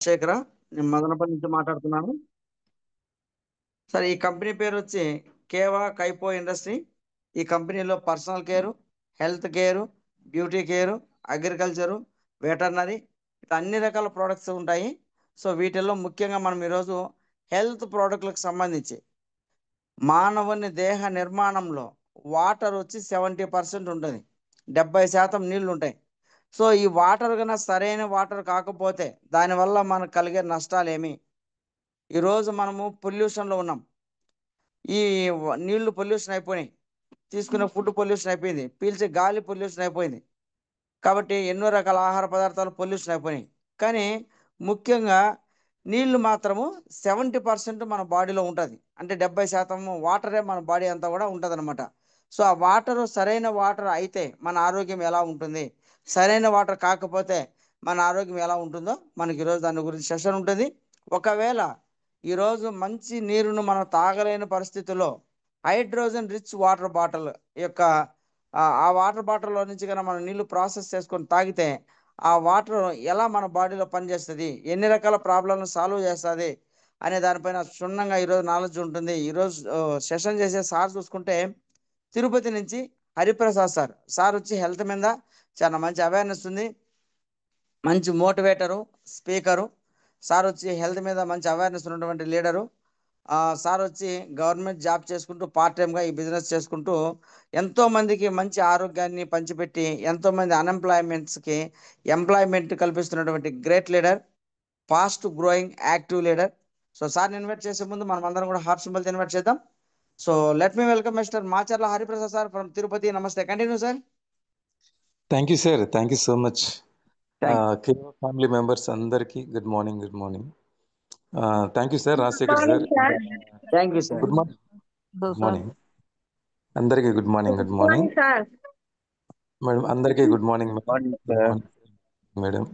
శేఖర, నేను మదనపల్లి నుంచి మాట్లాడుతున్నాను. సార్, ఈ కంపెనీ పేరు వచ్చి కేవా కైపో ఇండస్ట్రీ. ఈ కంపెనీలో personal care, health care, beauty care, agriculture, veterinary ఇట్లా అన్ని రకాల ప్రోడక్ట్స్ ఉంటాయి. సో వీటిల్లో ముఖ్యంగా మనం ఈరోజు హెల్త్ ప్రోడక్ట్లకు సంబంధించి మానవుని దేహ నిర్మాణంలో వాటర్ వచ్చి 70% ఉంటుంది, 70% నీళ్లు ఉంటాయి. సో ఈ వాటర్ కన్నా సరైన వాటర్ కాకపోతే దానివల్ల మనకు కలిగే నష్టాలు ఏమి? ఈరోజు మనము పొల్యూషన్లో ఉన్నాం. ఈ నీళ్లు పొల్యూషన్ అయిపోయినాయి, తీసుకునే ఫుడ్ పొల్యూషన్ అయిపోయింది, పీల్చే గాలి పొల్యూషన్ అయిపోయింది. కాబట్టి ఎన్నో రకాల ఆహార పదార్థాలు పొల్యూషన్ అయిపోయినాయి. కానీ ముఖ్యంగా నీళ్లు మాత్రము 70% మన బాడీలో ఉంటుంది. అంటే 70% వాటరే మన బాడీ అంతా కూడా ఉంటుంది అనమాట. సో ఆ వాటర్ సరైన వాటర్ అయితే మన ఆరోగ్యం ఎలా ఉంటుంది, సరైన వాటర్ కాకపోతే మన ఆరోగ్యం ఎలా ఉంటుందో మనకి ఈరోజు దాని గురించి సెషన్ ఉంటుంది. ఒకవేళ ఈరోజు మంచి నీరును మనం తాగలేని పరిస్థితుల్లో హైడ్రోజన్ రిచ్ వాటర్ బాటిల్ యొక్క ఆ వాటర్ బాటిల్లో నుంచి కన్నా మనం నీళ్లు ప్రాసెస్ చేసుకొని తాగితే ఆ వాటర్ ఎలా మన బాడీలో పనిచేస్తుంది, ఎన్ని రకాల ప్రాబ్లమ్స్ సాల్వ్ చేస్తుంది అనే దానిపైన క్షుణ్ణంగా ఈరోజు నాలెడ్జ్ ఉంటుంది. ఈరోజు సెషన్ చేసే సార్ చూసుకుంటే తిరుపతి నుంచి హరిప్రసాద్ సార్. సార్ వచ్చి హెల్త్ మీద చాలా మంచి అవేర్నెస్ ఉంది, మంచి మోటివేటరు, స్పీకరు. సార్ వచ్చి హెల్త్ మీద మంచి అవేర్నెస్ ఉన్నటువంటి లీడరు. సార్ వచ్చి గవర్నమెంట్ జాబ్ చేసుకుంటూ పార్ట్ టైంగా ఈ బిజినెస్ చేసుకుంటూ ఎంతో మందికి మంచి ఆరోగ్యాన్ని పంచిపెట్టి ఎంతో మంది అన్ఎంప్లాయ్మెంట్స్కి ఎంప్లాయ్మెంట్ కల్పిస్తున్నటువంటి great leader, fast growing active leader. So సార్ని ఇన్వైట్ చేసే ముందు మనం అందరం కూడా హార్ట్ సింబల్తో ఇన్వైట్ చేద్దాం. So let me welcome mister Macharla Hariprasad sir from Tirupati. నమస్తే, continue sir. Thank you sir, thank you so much. Thank కేవా ఫ్యామిలీ మెంబర్స్ అందరికీ good morning. Good morning. Thank you sir, Rajasekhar sir. You sir. Good morning. Good morning అందరికీ. Good morning. Good morning madam అందరికీ. Good morning madam. Madam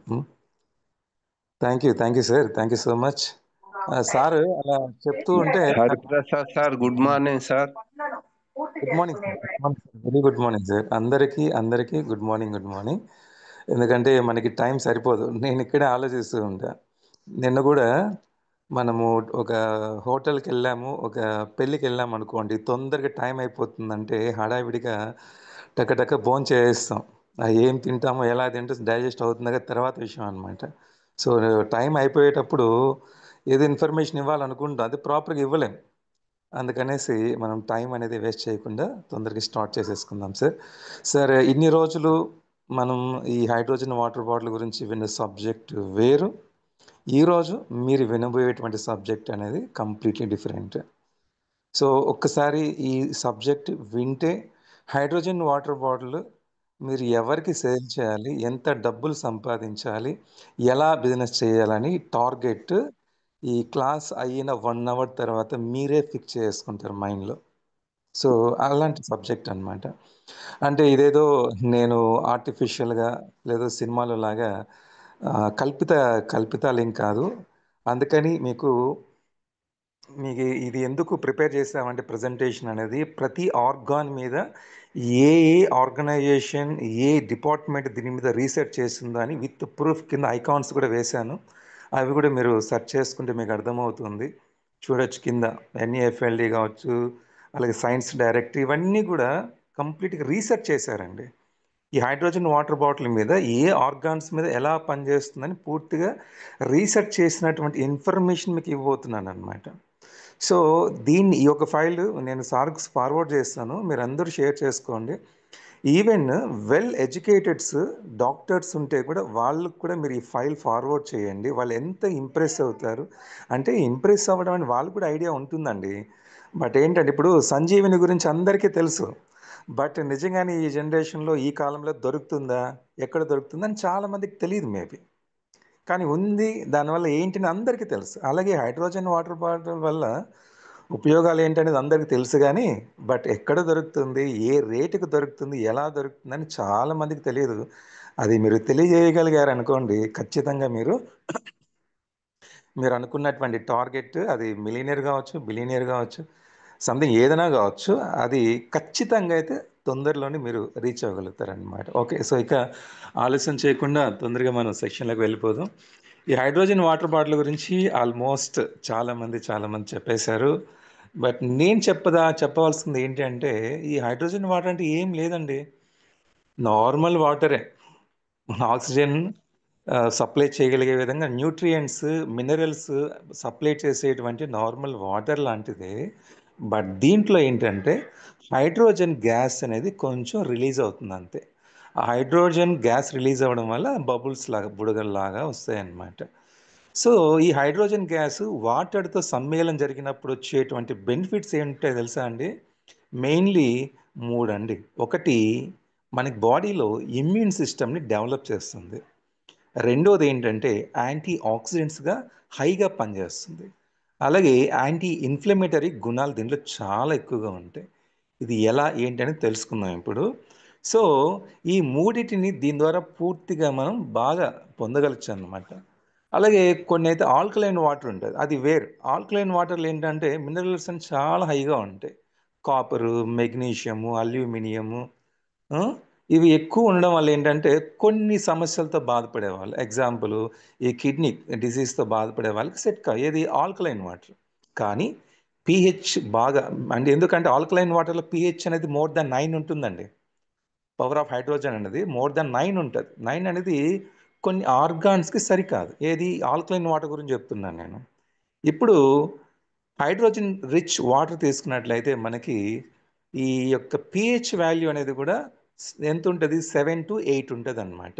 thank you sir, thank you so much. Sir అలా చెప్తూ ఉంటే Hariprasad sir, good morning sir. Good morning sir. Very good morning sir. అందరికీ good morning. Good morning. ఎందుకంటే మనకి time సరిపోదు, నేను ఇక్కడే ఆలోచిస్తూ ఉంటా. నిన్న కూడా మనము ఒక హోటల్కి వెళ్ళాము, ఒక పెళ్ళికి వెళ్ళాము అనుకోండి, తొందరగా టైం అయిపోతుందంటే హడావిడిగా టక భోజనం చేస్తాం. ఏం తింటామో ఎలా తింటే డైజెస్ట్ అవుతుందో తర్వాత విషయం అనమాట. సో టైం అయిపోయేటప్పుడు ఏదో ఇన్ఫర్మేషన్ ఇవ్వాలనుకుంటాం, అది ప్రాపర్గా ఇవ్వలేం. అందుకనేసి మనం టైం అనేది వేస్ట్ చేయకుండా తొందరగా స్టార్ట్ చేసేసుకుందాం సార్. సార్, ఇన్ని రోజులు మనం ఈ హైడ్రోజన్ వాటర్ బాటిల్ గురించి విన్న సబ్జెక్ట్ వేరు, ఈరోజు మీరు వినబోయేటువంటి సబ్జెక్ట్ అనేది కంప్లీట్లీ డిఫరెంట్. సో ఒక్కసారి ఈ సబ్జెక్ట్ వింటే హైడ్రోజన్ వాటర్ బాటిల్ మీరు ఎవరికి సేల్ చేయాలి, ఎంత డబ్బులు సంపాదించాలి, ఎలా బిజినెస్ చేయాలని టార్గెట్ ఈ క్లాస్ అయిన 1 అవర్ తర్వాత మీరే ఫిక్స్ చేసుకుంటారు మైండ్లో. సో అలాంటి సబ్జెక్ట్ అనమాట. అంటే ఇదేదో నేను ఆర్టిఫిషియల్గా లేదో సినిమాలో లాగా కల్పితాలు ఏం కాదు. అందుకని మీకు ఇది ఎందుకు ప్రిపేర్ చేసామంటే ప్రజెంటేషన్ అనేది ప్రతి ఆర్గాన్ మీద ఏ ఆర్గనైజేషన్, ఏ డిపార్ట్మెంట్ దీని మీద రీసెర్చ్ చేస్తుందో అని విత్ ప్రూఫ్ కింద ఐకాన్స్ కూడా వేశాను. అవి కూడా మీరు సెర్చ్ చేసుకుంటే మీకు అర్థమవుతుంది, చూడొచ్చు. కింద ఎన్ఈఎఫ్ఎల్డి కావచ్చు, అలాగే సైన్స్ డైరెక్ట్, ఇవన్నీ కూడా కంప్లీట్గా రీసెర్చ్ చేశారండి. ఈ హైడ్రోజన్ వాటర్ బాటిల్ మీద ఏ ఆర్గాన్స్ మీద ఎలా పనిచేస్తుందని పూర్తిగా రీసెర్చ్ చేసినటువంటి ఇన్ఫర్మేషన్ మీకు ఇవ్వబోతున్నాను అనమాట. సో ఈ యొక్క ఫైల్ నేను సార్కి ఫార్వర్డ్ చేస్తాను, మీరు అందరూ షేర్ చేసుకోండి. ఈవెన్ వెల్ ఎడ్యుకేటెడ్స్ డాక్టర్స్ ఉంటే కూడా వాళ్ళకు కూడా మీరు ఈ ఫైల్ ఫార్వర్డ్ చేయండి. వాళ్ళు ఎంత ఇంప్రెస్ అవుతారు అంటే, ఇంప్రెస్ అవ్వడం అని వాళ్ళకు కూడా ఐడియా ఉంటుందండి. బట్ ఏంటంటే ఇప్పుడు సంజీవిని గురించి అందరికీ తెలుసు, బట్ నిజంగానే ఈ జనరేషన్లో ఈ కాలంలో దొరుకుతుందా, ఎక్కడ దొరుకుతుందా అని చాలామందికి తెలియదు మేబీ. కానీ ఉంది, దానివల్ల ఏంటని అందరికీ తెలుసు. అలాగే హైడ్రోజన్ వాటర్ బాటిల్ వల్ల ఉపయోగాలు ఏంటనేది అందరికీ తెలుసు, కానీ బట్ ఎక్కడ దొరుకుతుంది, ఏ రేటుకు దొరుకుతుంది, ఎలా దొరుకుతుంది అని చాలామందికి తెలియదు. అది మీరు తెలియజేయగలిగారు అనుకోండి, ఖచ్చితంగా మీరు అనుకున్నటువంటి టార్గెట్, అది మిలియనీర్ కావచ్చు, బిలియనీర్ కావచ్చు, సంథింగ్ ఏదైనా కావచ్చు, అది ఖచ్చితంగా అయితే తొందరలోనే మీరు రీచ్ అవ్వగలుగుతారనమాట. ఓకే, సో ఇక ఆలస్యం చేయకుండా తొందరగా మనం సెక్షన్లోకి వెళ్ళిపోదాం. ఈ హైడ్రోజన్ వాటర్ బాటిల్ గురించి ఆల్మోస్ట్ చాలా మంది చెప్పేశారు. బట్ నేను చెప్పవలసింది ఏంటి అంటే, ఈ హైడ్రోజన్ వాటర్ అంటే ఏం లేదండి. నార్మల్ వాటరే. మన ఆక్సిజన్ సప్లై చేయగలిగే విధంగా న్యూట్రియంట్స్, మినరల్స్ సప్లై చేసేటువంటి నార్మల్ వాటర్ లాంటిదే. బట్ దీంట్లో ఏంటంటే హైడ్రోజన్ గ్యాస్ అనేది కొంచెం రిలీజ్ అవుతుంది అంతే. ఆ హైడ్రోజన్ గ్యాస్ రిలీజ్ అవ్వడం వల్ల బబుల్స్ లాగా, బుడగల్లాగా వస్తాయన్నమాట. సో ఈ హైడ్రోజన్ గ్యాస్ వాటర్తో సమ్మేళనం జరిగినప్పుడు వచ్చేటువంటి బెనిఫిట్స్ ఏంటో తెలుసా అండి? మెయిన్లీ మూడండి. ఒకటి, మనకి బాడీలో ఇమ్యూన్ సిస్టమ్ని డెవలప్ చేస్తుంది. రెండోది ఏంటంటే యాంటీ ఆక్సిడెంట్స్గా హైగా పనిచేస్తుంది. అలాగే యాంటీ ఇన్ఫ్లమేటరీ గుణాలు దీంట్లో చాలా ఎక్కువగా ఉంటాయి. ఇది ఎలా ఏంటని తెలుసుకుందాం ఇప్పుడు. సో ఈ మూడిటిని దీని ద్వారా పూర్తిగా మనం బాగా పొందగలచ్చు అన్నమాట. అలాగే కొన్ని అయితే ఆల్కలైన్ వాటర్ ఉంటుంది, అది వేరు. ఆల్కలైన్ వాటర్లు ఏంటంటే మినరల్స్ అని చాలా హైగా ఉంటాయి. కాపరు, మెగ్నీషియము, అల్యూమినియము, ఆ, ఇవి ఎక్కువ ఉండడం వల్ల ఏంటంటే కొన్ని సమస్యలతో బాధపడేవాళ్ళు, ఎగ్జాంపుల్ ఈ కిడ్నీ డిసీజ్తో బాధపడే వాళ్ళకి సెట్ కాదు ఏది ఆల్కలైన్ వాటర్. కానీ పిహెచ్ బాగా, అంటే ఎందుకంటే ఆల్కలైన్ వాటర్లో పిహెచ్ అనేది మోర్ దాన్ 9 ఉంటుందండి. పవర్ ఆఫ్ హైడ్రోజన్ అనేది మోర్ దాన్ 9 ఉంటుంది. 9 అనేది కొన్ని ఆర్గాన్స్కి సరికాదు. ఏది ఆల్కలైన్ వాటర్ గురించి చెప్తున్నాను నేను. ఇప్పుడు హైడ్రోజన్ రిచ్ వాటర్ తీసుకున్నట్లయితే మనకి ఈ యొక్క పిహెచ్ వాల్యూ అనేది కూడా ఎంత ఉంటుంది? 7 to 8 ఉంటుంది అనమాట.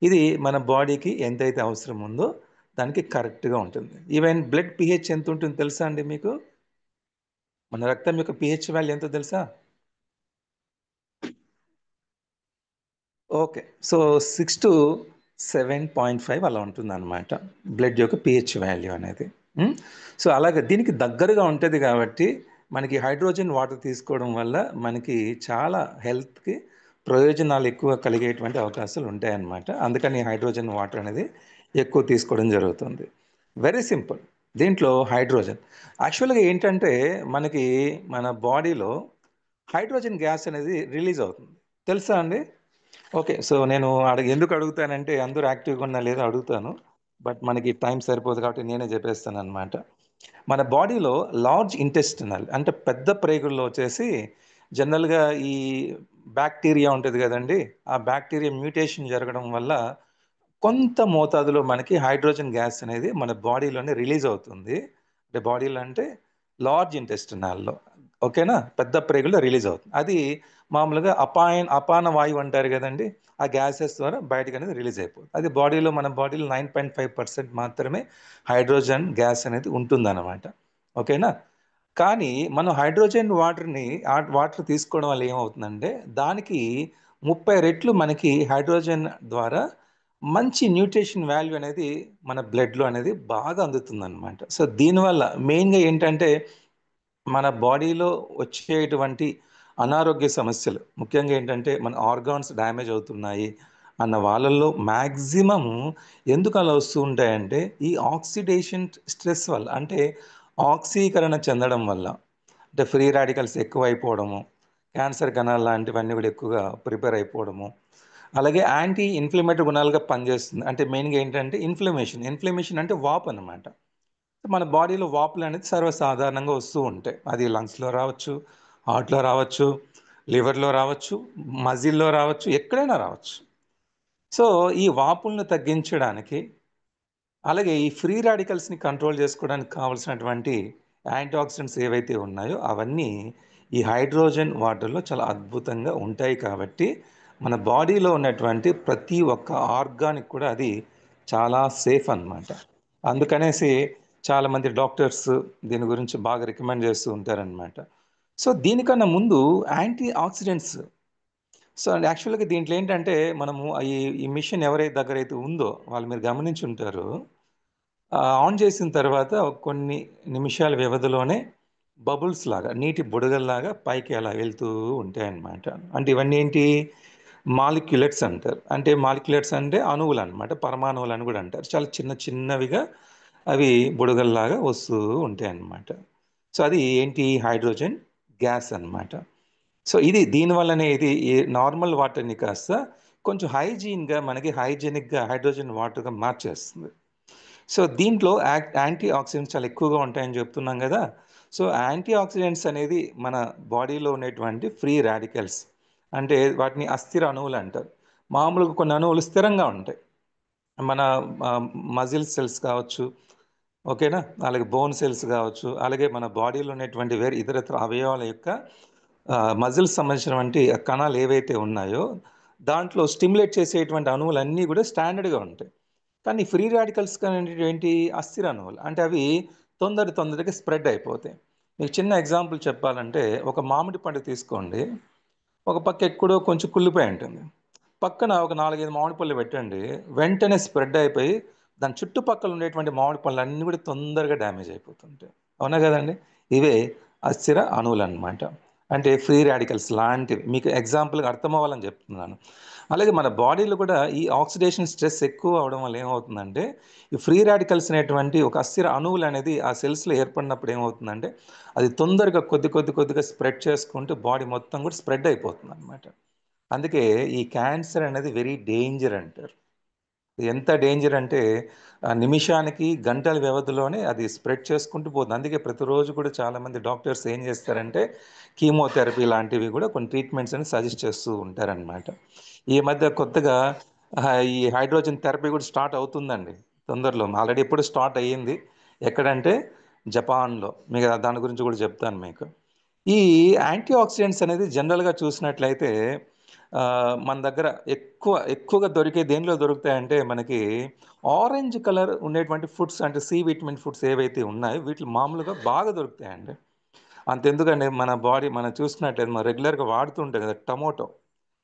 ఇది మన బాడీకి ఎంతైతే అవసరం ఉందో దానికి కరెక్ట్గా ఉంటుంది. ఈవెన్ బ్లడ్ పిహెచ్ ఎంత ఉంటుంది తెలుసా అండి మీకు? మన రక్తం యొక్క పిహెచ్ వాల్యూ ఎంతో తెలుసా? ఓకే, సో 6 to 7.5 అలా ఉంటుంది అనమాట బ్లడ్ యొక్క పిహెచ్ వాల్యూ అనేది. సో అలాగే దీనికి దగ్గరగా ఉంటుంది కాబట్టి మనకి హైడ్రోజన్ వాటర్ తీసుకోవడం వల్ల మనకి చాలా హెల్త్కి ప్రయోజనాలు ఎక్కువ కలిగేటువంటి అవకాశాలు ఉంటాయన్నమాట. అందుకని హైడ్రోజన్ వాటర్ అనేది ఎక్కువ తీసుకోవడం జరుగుతుంది. Very simple. దీంట్లో హైడ్రోజన్ యాక్చువల్గా ఏంటంటే మనకి మన బాడీలో హైడ్రోజన్ గ్యాస్ అనేది రిలీజ్ అవుతుంది, తెలుసా అండి? ఓకే, సో నేను ఎందుకు అడుగుతానంటే అందరూ యాక్టివ్గా ఉన్నా లేదా అడుగుతాను. బట్ మనకి టైం సరిపోదు కాబట్టి నేనే చెప్పేస్తాను అనమాట. మన బాడీలో లార్జ్ ఇంటెస్టినల్ అంటే పెద్ద ప్రేగుల్లో వచ్చేసి జనరల్గా ఈ బ్యాక్టీరియా ఉంటుంది కదండి, ఆ బ్యాక్టీరియా మ్యూటేషన్ జరగడం వల్ల కొంత మోతాదులో మనకి హైడ్రోజన్ గ్యాస్ అనేది మన బాడీలోనే రిలీజ్ అవుతుంది. అంటే బాడీలో అంటే లార్జ్ ఇంటెస్టినాల్లో, ఓకేనా, పెద్ద ప్రేగుల్లో రిలీజ్ అవుతుంది. అది మామూలుగా అపాన వాయువు అంటారు కదండి, ఆ గ్యాసెస్ ద్వారా బయటకు అనేది రిలీజ్ అయిపోతుంది. అది బాడీలో, మన బాడీలో 9.5% మాత్రమే హైడ్రోజన్ గ్యాస్ అనేది ఉంటుందన్నమాట. ఓకేనా. కానీ మనం హైడ్రోజన్ వాటర్ తీసుకోవడం వల్ల ఏమవుతుందంటే దానికి 30 రెట్లు మనకి హైడ్రోజన్ ద్వారా మంచి న్యూట్రిషన్ వాల్యూ అనేది మన బ్లడ్లో అనేది బాగా అందుతుంది అనమాట. సో దీనివల్ల మెయిన్గా ఏంటంటే మన బాడీలో వచ్చేటువంటి అనారోగ్య సమస్యలు, ముఖ్యంగా ఏంటంటే మన ఆర్గాన్స్ డ్యామేజ్ అవుతున్నాయి అన్న వాళ్ళల్లో మ్యాక్సిమం ఎందుకు అలా వస్తూ ఉంటాయంటే ఈ ఆక్సిడేషన్ స్ట్రెస్ వల్ల, అంటే ఆక్సీకరణ చెందడం వల్ల, అంటే ఫ్రీ రాడికల్స్ ఎక్కువ అయిపోవడము, క్యాన్సర్ కణాలు లాంటివన్నీ కూడా ఎక్కువగా ప్రిపేర్ అయిపోవడము, అలాగే యాంటీ ఇన్ఫ్లమేటరీ గుణాలుగా పనిచేస్తుంది. అంటే మెయిన్గా ఏంటంటే ఇన్ఫ్లమేషన్ అంటే వాపు అనమాట. మన బాడీలో వాపులు అనేది సర్వసాధారణంగా వస్తూ ఉంటాయి. అది లంగ్స్లో రావచ్చు, హార్ట్లో రావచ్చు, లివర్లో రావచ్చు, మజిల్లో రావచ్చు, ఎక్కడైనా రావచ్చు. సో ఈ వాపులను తగ్గించడానికి, అలాగే ఈ ఫ్రీ రాడికల్స్ని కంట్రోల్ చేసుకోవడానికి కావాల్సినటువంటి యాంటీ ఆక్సిడెంట్స్ ఏవైతే ఉన్నాయో అవన్నీ ఈ హైడ్రోజన్ వాటర్లో చాలా అద్భుతంగా ఉంటాయి. కాబట్టి మన బాడీలో ఉన్నటువంటి ప్రతి ఒక్క ఆర్గానిక్ కూడా అది చాలా సేఫ్ అన్నమాట. అందుకనేసి చాలామంది డాక్టర్స్ దీని గురించి బాగా రికమెండ్ చేస్తూ ఉంటారనమాట. సో దీనికన్నా ముందు యాంటీ ఆక్సిడెంట్స్. సో యాక్చువల్గా దీంట్లో ఏంటంటే మనము ఈ మిషన్ ఎవరైతే దగ్గర అయితే ఉందో వాళ్ళు మీరు గమనించి ఉంటారు, ఆన్ చేసిన తర్వాత కొన్ని నిమిషాల వ్యవధిలోనే బబుల్స్ లాగా, నీటి బుడగల్లాగా పైకి అలా వెళ్తూ ఉంటాయన్నమాట. అంటే ఇవన్నీ ఏంటి? మాలిక్యులెట్స్ అంటారు. అంటే మాలిక్యులెట్స్ అంటే అణువులు అనమాట, పరమాణువులు అని కూడా అంటారు. చాలా చిన్న చిన్నవిగా అవి బుడగల్లాగా వస్తూ ఉంటాయి అన్నమాట. సో అది ఏంటి? హైడ్రోజన్ గ్యాస్ అన్నమాట. సో దీనివల్లనే ఇది నార్మల్ వాటర్ని కాస్త కొంచెం హైజీన్గా, మనకి హైజీనిక్గా హైడ్రోజన్ వాటర్గా మార్చేస్తుంది. సో దీంట్లో యాంటీ ఆక్సిడెంట్స్ చాలా ఎక్కువగా ఉంటాయని చెప్తున్నాం కదా. సో యాంటీ ఆక్సిడెంట్స్ అనేది మన బాడీలో ఉండేటువంటి ఫ్రీ రాడికల్స్, అంటే వాటిని అస్థిర అణువులు అంటారు. మామూలుగా కొన్ని అణువులు స్థిరంగా ఉంటాయి, మన మజిల్ సెల్స్ కావచ్చు, ఓకేనా, అలాగే బోన్ సెల్స్ కావచ్చు, అలాగే మన బాడీలో ఉన్నటువంటి వేరే ఇతరత్ర అవయవాల యొక్క మజిల్స్ సంబంధించినటువంటి కణాలు ఏవైతే ఉన్నాయో దాంట్లో స్టిమ్యులేట్ చేసేటువంటి అణువులన్నీ కూడా స్టాండర్డ్గా ఉంటాయి. కానీ ఫ్రీ రాడికల్స్ అనేటువంటి అస్థిర అణువులు, అంటే అవి తొందరగా స్ప్రెడ్ అయిపోతాయి. మీకు చిన్న ఎగ్జాంపుల్ చెప్పాలంటే, ఒక మామిడి పండు తీసుకోండి. ఒక పక్క ఎక్కడో కొంచెం కుళ్ళిపోయి ఉంటుంది, పక్కన ఒక 4-5 మామిడి పళ్ళు పెట్టండి, వెంటనే స్ప్రెడ్ అయిపోయి దాని చుట్టుపక్కల ఉండేటువంటి మామిడి పళ్ళు అన్నీ కూడా తొందరగా డ్యామేజ్ అయిపోతుంటాయి. అవునా కదండి? ఇవే అస్థిర అణువులు అనమాట, అంటే ఫ్రీ రాడికల్స్ లాంటివి. మీకు ఎగ్జాంపుల్గా అర్థం అవ్వాలని చెప్తున్నాను. అలాగే మన బాడీలో కూడా ఈ ఆక్సిడేషన్ స్ట్రెస్ ఎక్కువ అవడం వల్ల ఏమవుతుందంటే, ఈ ఫ్రీ రాడికల్స్ అనేటువంటి ఒక అస్థిర అణువులు అనేది ఆ సెల్స్లో ఏర్పడినప్పుడు ఏమవుతుందంటే, అది తొందరగా కొద్దిగా స్ప్రెడ్ చేసుకుంటూ బాడీ మొత్తం కూడా స్ప్రెడ్ అయిపోతుంది అనమాట. అందుకే ఈ క్యాన్సర్ అనేది వెరీ డేంజర్ అంటారు. ఎంత డేంజర్ అంటే నిమిషానికి గంటల వ్యవధిలోనే అది స్ప్రెడ్ చేసుకుంటూ పోతుంది. అందుకే ప్రతిరోజు కూడా చాలామంది డాక్టర్స్ ఏం చేస్తారంటే కీమోథెరపీ లాంటివి కూడా కొన్ని ట్రీట్మెంట్స్ అని సజెస్ట్ చేస్తూ ఉంటారనమాట. ఈ మధ్య కొత్తగా ఈ హైడ్రోజన్ థెరపీ కూడా స్టార్ట్ అవుతుందండి తొందరలో. ఆల్రెడీ ఎప్పుడు స్టార్ట్ అయ్యింది, ఎక్కడంటే జపాన్లో. మీకు దాని గురించి కూడా చెప్తాను మీకు. ఈ యాంటీ ఆక్సిడెంట్స్ అనేది జనరల్గా చూసినట్లయితే మన దగ్గర ఎక్కువగా దేనిలో దొరుకుతాయంటే మనకి ఆరెంజ్ కలర్ ఉండేటువంటి ఫుడ్స్, అంటే సి విటమిన్ ఫుడ్స్ ఏవైతే ఉన్నాయో వీటిలో మామూలుగా బాగా దొరుకుతాయండి. అంతెందుకండి, మన బాడీ మనం చూసుకున్నట్లయితే మనం రెగ్యులర్గా వాడుతుంటాం కదా టొమాటో.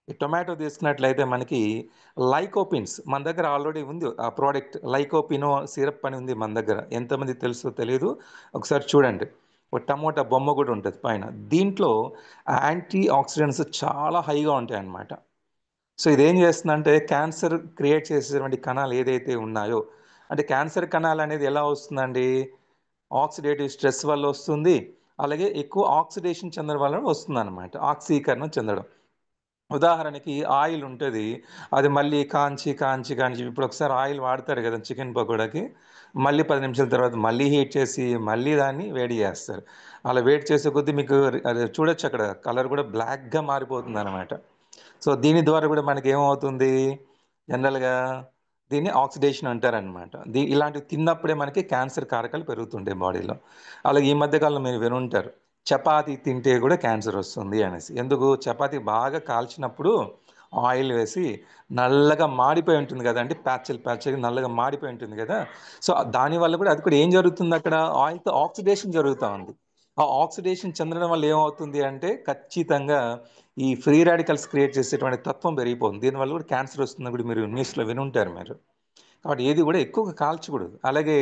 ఈ టొమాటో తీసుకున్నట్లయితే మనకి లైకోపిన్స్ మన దగ్గర ఆల్రెడీ ఉంది. ఆ ప్రోడక్ట్ లైకోపినో సిరప్ అని ఉంది మన దగ్గర. ఎంతమంది తెలుసో తెలియదు, ఒకసారి చూడండి. ఒక టమోటా బొమ్మ కూడా ఉంటుంది పైన. దీంట్లో యాంటీ ఆక్సిడెంట్స్ చాలా హైగా ఉంటాయి అన్నమాట. సో ఇదేం చేస్తుందంటే క్యాన్సర్ క్రియేట్ చేసేటువంటి కణాలు ఏదైతే ఉన్నాయో, అంటే క్యాన్సర్ కణాలు అనేది ఎలా వస్తుందండి, ఆక్సిడేటివ్ స్ట్రెస్ వల్ల వస్తుంది, అలాగే ఎక్కువ ఆక్సిడేషన్ చెందడం వల్ల వస్తుంది అనమాట, ఆక్సీకరణం చెందడం. ఉదాహరణకి ఆయిల్ ఉంటుంది, అది మళ్ళీ కాంచి ఇప్పుడు ఒకసారి ఆయిల్ వాడతారు కదా చికెన్ పకోడాకి, మళ్ళీ 10 నిమిషాల తర్వాత మళ్ళీ హీట్ చేసి మళ్ళీ దాన్ని వేడి చేస్తారు. అలా వేడి చేసే కొద్దీ మీకు అది చూడొచ్చు, అక్కడ కలర్ కూడా బ్లాక్గా మారిపోతుంది అనమాట. సో దీని ద్వారా కూడా మనకి ఏమవుతుంది, జనరల్గా దీన్ని ఆక్సిడేషన్ అంటారనమాట. ఇలాంటివి తిన్నప్పుడే మనకి క్యాన్సర్ కారకాలు పెరుగుతుంటాయి బాడీలో. అలాగే ఈ మధ్యకాలంలో మీరు వినుంటారు, చపాతీ తింటే కూడా క్యాన్సర్ వస్తుంది అనేసి. ఎందుకు? చపాతీ బాగా కాల్చినప్పుడు ఆయిల్ వేసి నల్లగా మాడిపోయి ఉంటుంది కదా అండి, ప్యాచ్లు నల్లగా మాడిపోయి ఉంటుంది కదా. సో దానివల్ల కూడా అది కూడా ఏం జరుగుతుంది, అక్కడ ఆయిల్తో ఆక్సిడేషన్ జరుగుతూ ఉంది. ఆ ఆక్సిడేషన్ చెందడం వల్ల ఏమవుతుంది అంటే ఖచ్చితంగా ఈ ఫ్రీ రాడికల్స్ క్రియేట్ చేసేటువంటి తత్వం పెరిగిపోతుంది. దీనివల్ల కూడా క్యాన్సర్ వస్తుందని కూడా మీరు న్యూస్లో వినుంటారు మీరు. కాబట్టి ఏది కూడా ఎక్కువగా కాల్చకూడదు. అలాగే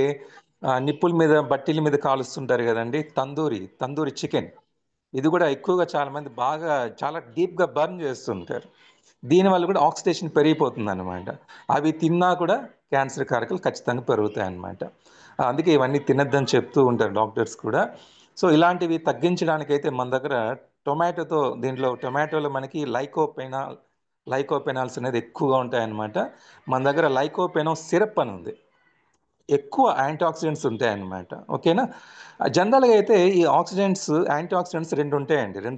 నిప్పుల మీద బట్టీల మీద కాలుస్తుంటారు కదండి, తందూరి చికెన్, ఇది కూడా ఎక్కువగా చాలామంది బాగా చాలా డీప్గా బర్న్ చేస్తుంటారు. దీనివల్ల కూడా ఆక్సిడేషన్ పెరిగిపోతుంది అనమాట. అవి తిన్నా కూడా క్యాన్సర్ కారకాలు ఖచ్చితంగా పెరుగుతాయి అన్నమాట. అందుకే ఇవన్నీ తినద్దని చెప్తూ ఉంటారు డాక్టర్స్ కూడా. సో ఇలాంటివి తగ్గించడానికైతే మన దగ్గర దీంట్లో టొమాటోలో మనకి లైకోపెనాల్స్ అనేది ఎక్కువగా ఉంటాయన్నమాట. మన దగ్గర లైకోపెనో సిరప్ అని ఉంది, ఎక్కువ యాంటీ ఆక్సిడెంట్స్ ఉంటాయన్నమాట. ఓకేనా? జనరల్గా అయితే ఈ యాంటీ ఆక్సిడెంట్స్ రెండు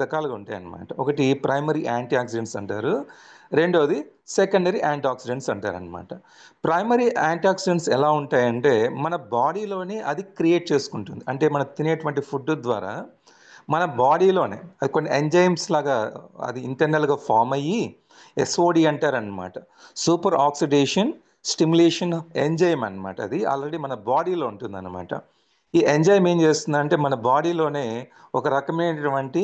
రకాలుగా ఉంటాయి అన్నమాట. ఒకటి ప్రైమరీ యాంటీ ఆక్సిడెంట్స్ అంటారు, రెండోది సెకండరీ యాంటీ ఆక్సిడెంట్స్ అంటారనమాట. ప్రైమరీ యాంటీ ఆక్సిడెంట్స్ ఎలా ఉంటాయంటే మన బాడీలోనే అది క్రియేట్ చేసుకుంటుంది. అంటే మనం తినేటువంటి ఫుడ్ ద్వారా మన బాడీలోనే అది కొన్ని ఎంజైమ్స్ లాగా అది ఇంటర్నల్గా ఫామ్ అయ్యి ఎస్ఓడి అంటారనమాట, సూపర్ ఆక్సిడేషన్ స్టిమ్యులేషన్ ఎంజైమ్ అనమాట. అది ఆల్రెడీ మన బాడీలో ఉంటుందన్నమాట. ఈ ఎంజైమ్ ఏం చేస్తుందంటే మన బాడీలోనే ఒక రకమైనటువంటి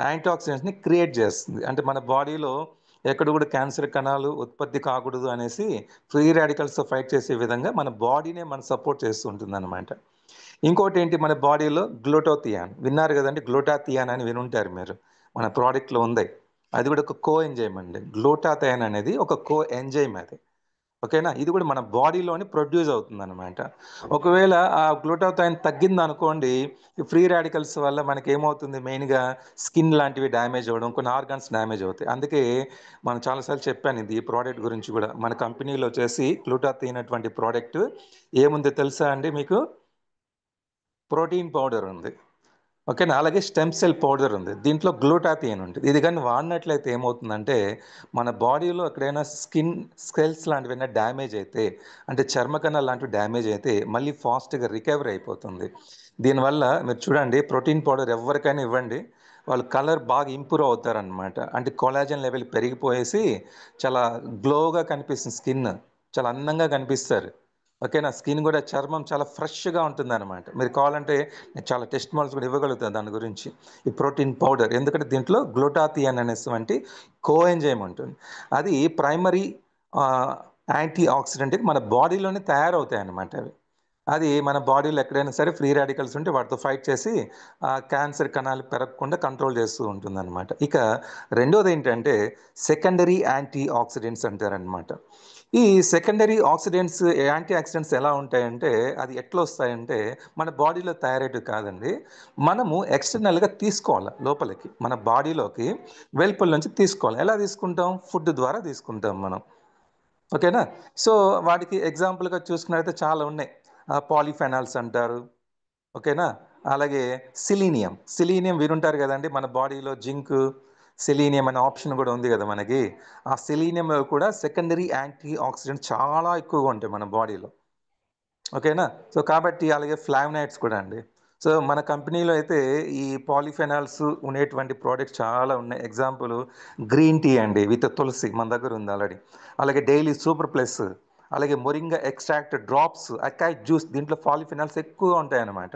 యాంటీఆక్సిడెంట్స్ని క్రియేట్ చేస్తుంది. అంటే మన బాడీలో ఎక్కడ కూడా క్యాన్సర్ కణాలు ఉత్పత్తి కాకూడదు అనేసి ఫ్రీ రాడికల్స్తో ఫైట్ చేసే విధంగా మన బాడీనే మన సపోర్ట్ చేస్తూ ఉంటుంది అనమాట. ఇంకోటి ఏంటి, మన బాడీలో గ్లూటాథియాన్ విన్నారు కదండి, గ్లూటాథియాన్ అని వినుంటారు మీరు, మన ప్రోడక్ట్లో ఉంది. అది కూడా ఒక కో ఎంజైమ్ అండి. గ్లూటాథియాన్ అనేది ఒక కో ఎంజైమ్ అది. ఓకేనా, ఇది కూడా మన బాడీలోని ప్రొడ్యూస్ అవుతుంది అనమాట. ఒకవేళ ఆ గ్లూటాథైన్ తగ్గింది అనుకోండి, ఈ ఫ్రీ రాడికల్స్ వల్ల మనకి ఏమవుతుంది, మెయిన్గా స్కిన్ లాంటివి డ్యామేజ్ అవ్వడం, కొన్ని ఆర్గాన్స్ డ్యామేజ్ అవుతాయి. అందుకే మనం చాలాసార్లు చెప్పాను ఇది, ఈ ప్రోడక్ట్ గురించి కూడా. మన కంపెనీలో వచ్చేసి గ్లూటాథైన్ అటువంటి ప్రోడక్ట్ ఏముందో తెలుసా అండి మీకు? ప్రోటీన్ పౌడర్ ఉంది, ఓకేనా, అలాగే స్టెమ్ సెల్ పౌడర్ ఉంది, దీంట్లో గ్లూటాథియన్ ఉంటుంది. ఇది కానీ వాడినట్లయితే ఏమవుతుందంటే మన బాడీలో ఎక్కడైనా స్కిన్ సెల్స్ లాంటివి ఏమైనా డ్యామేజ్ అయితే, అంటే చర్మకణాలు లాంటివి డ్యామేజ్ అయితే మళ్ళీ ఫాస్ట్గా రికవర్ అయిపోతుంది. దీనివల్ల మీరు చూడండి, ప్రోటీన్ పౌడర్ ఎవరికైనా ఇవ్వండి, వాళ్ళు కలర్ బాగా ఇంప్రూవ్ అవుతారనమాట. అంటే కొలాజన్ లెవెల్ పెరిగిపోయేసి చాలా గ్లోగా కనిపిస్తుంది స్కిన్, చాలా అందంగా కనిపిస్తారు. ఓకేనా, స్కిన్ కూడా, చర్మం చాలా ఫ్రెష్గా ఉంటుంది అనమాట. మీరు కావాలంటే నేను చాలా టెస్ట్ మాల్స్ కూడా ఇవ్వగలుగుతాను దాని గురించి, ఈ ప్రోటీన్ పౌడర్. ఎందుకంటే దీంట్లో గ్లూటాథియన్ అనేటువంటి కోఎంజైమ్ ఉంటుంది. అది ప్రైమరీ యాంటీ ఆక్సిడెంట్కి మన బాడీలోనే తయారవుతాయి అన్నమాట అవి. అది మన బాడీలో ఎక్కడైనా సరే ఫ్రీ రాడికల్స్ ఉంటే వాటితో ఫైట్ చేసి క్యాన్సర్ కణాలు పెరగకుండా కంట్రోల్ చేస్తూ ఉంటుందన్నమాట. ఇక రెండోది ఏంటంటే సెకండరీ యాంటీ ఆక్సిడెంట్స్ అంటారనమాట. ఈ సెకండరీ ఆక్సిడెంట్స్, యాంటీ ఆక్సిడెంట్స్ ఎలా ఉంటాయంటే, అది ఎట్లా వస్తాయంటే మన బాడీలో తయారేటివి కాదండి, మనము ఎక్స్టర్నల్గా తీసుకోవాలి లోపలికి, మన బాడీలోకి వెలుపల నుంచి తీసుకోవాలి. ఎలా తీసుకుంటాం? ఫుడ్ ద్వారా తీసుకుంటాం మనం, ఓకేనా. సో వాటికి ఎగ్జాంపుల్గా చూసుకున్నట్లయితే చాలా ఉన్నాయి. పాలిఫెనాల్స్ అంటారు, ఓకేనా. అలాగే సిలీనియం, సిలీనియం వినుంటారు కదండి. మన బాడీలో జింక్, సెలీనియం అనే ఆప్షన్ కూడా ఉంది కదా మనకి. ఆ సెలీనియం కూడా సెకండరీ యాంటీ ఆక్సిడెంట్ చాలా ఎక్కువగా ఉంటాయి మన బాడీలో, ఓకేనా. సో కాబట్టి అలాగే ఫ్లావనాయిడ్స్ కూడా అండి. సో మన కంపెనీలో అయితే ఈ పాలిఫెనాల్స్ ఉండేటువంటి ప్రోడక్ట్స్ చాలా ఉన్నాయి. ఎగ్జాంపుల్ గ్రీన్ టీ అండి విత్ తులసి మన దగ్గర ఉంది ఆల్రెడీ. అలాగే డైలీ సూపర్ ప్లస్, అలాగే moringa extract drops, acai juice, దీంట్లో పాలిఫెనాల్స్ ఎక్కువగా ఉంటాయి అన్నమాట,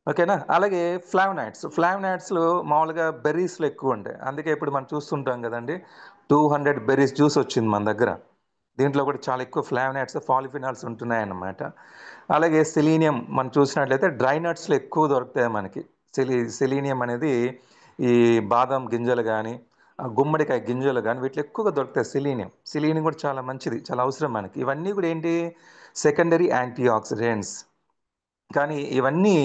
ఓకేనా. అలాగే ఫ్లావనాయిడ్స్, ఫ్లావనాయిడ్స్లో మామూలుగా బెర్రీస్లో ఎక్కువ ఉంటాయి. అందుకే ఇప్పుడు మనం చూస్తుంటాం కదండి, 200 బెర్రీస్ జ్యూస్ వచ్చింది మన దగ్గర. దీంట్లో కూడా చాలా ఎక్కువ ఫ్లావనాయిడ్స్, పాలిఫినాల్స్ ఉంటున్నాయన్నమాట. అలాగే సెలీనియం మనం చూసినట్లయితే డ్రై నట్స్లో ఎక్కువ దొరుకుతాయి మనకి. సెలీనియం అనేది ఈ బాదం గింజలు కానీ, గుమ్మడికాయ గింజలు కానీ, వీటిలో ఎక్కువగా దొరుకుతాయి సెలీనియం. సెలీనియం కూడా చాలా మంచిది, చాలా అవసరం మనకి. ఇవన్నీ కూడా ఏంటి, సెకండరీ యాంటీ ఆక్సిడెంట్స్. కానీ ఇవన్నీ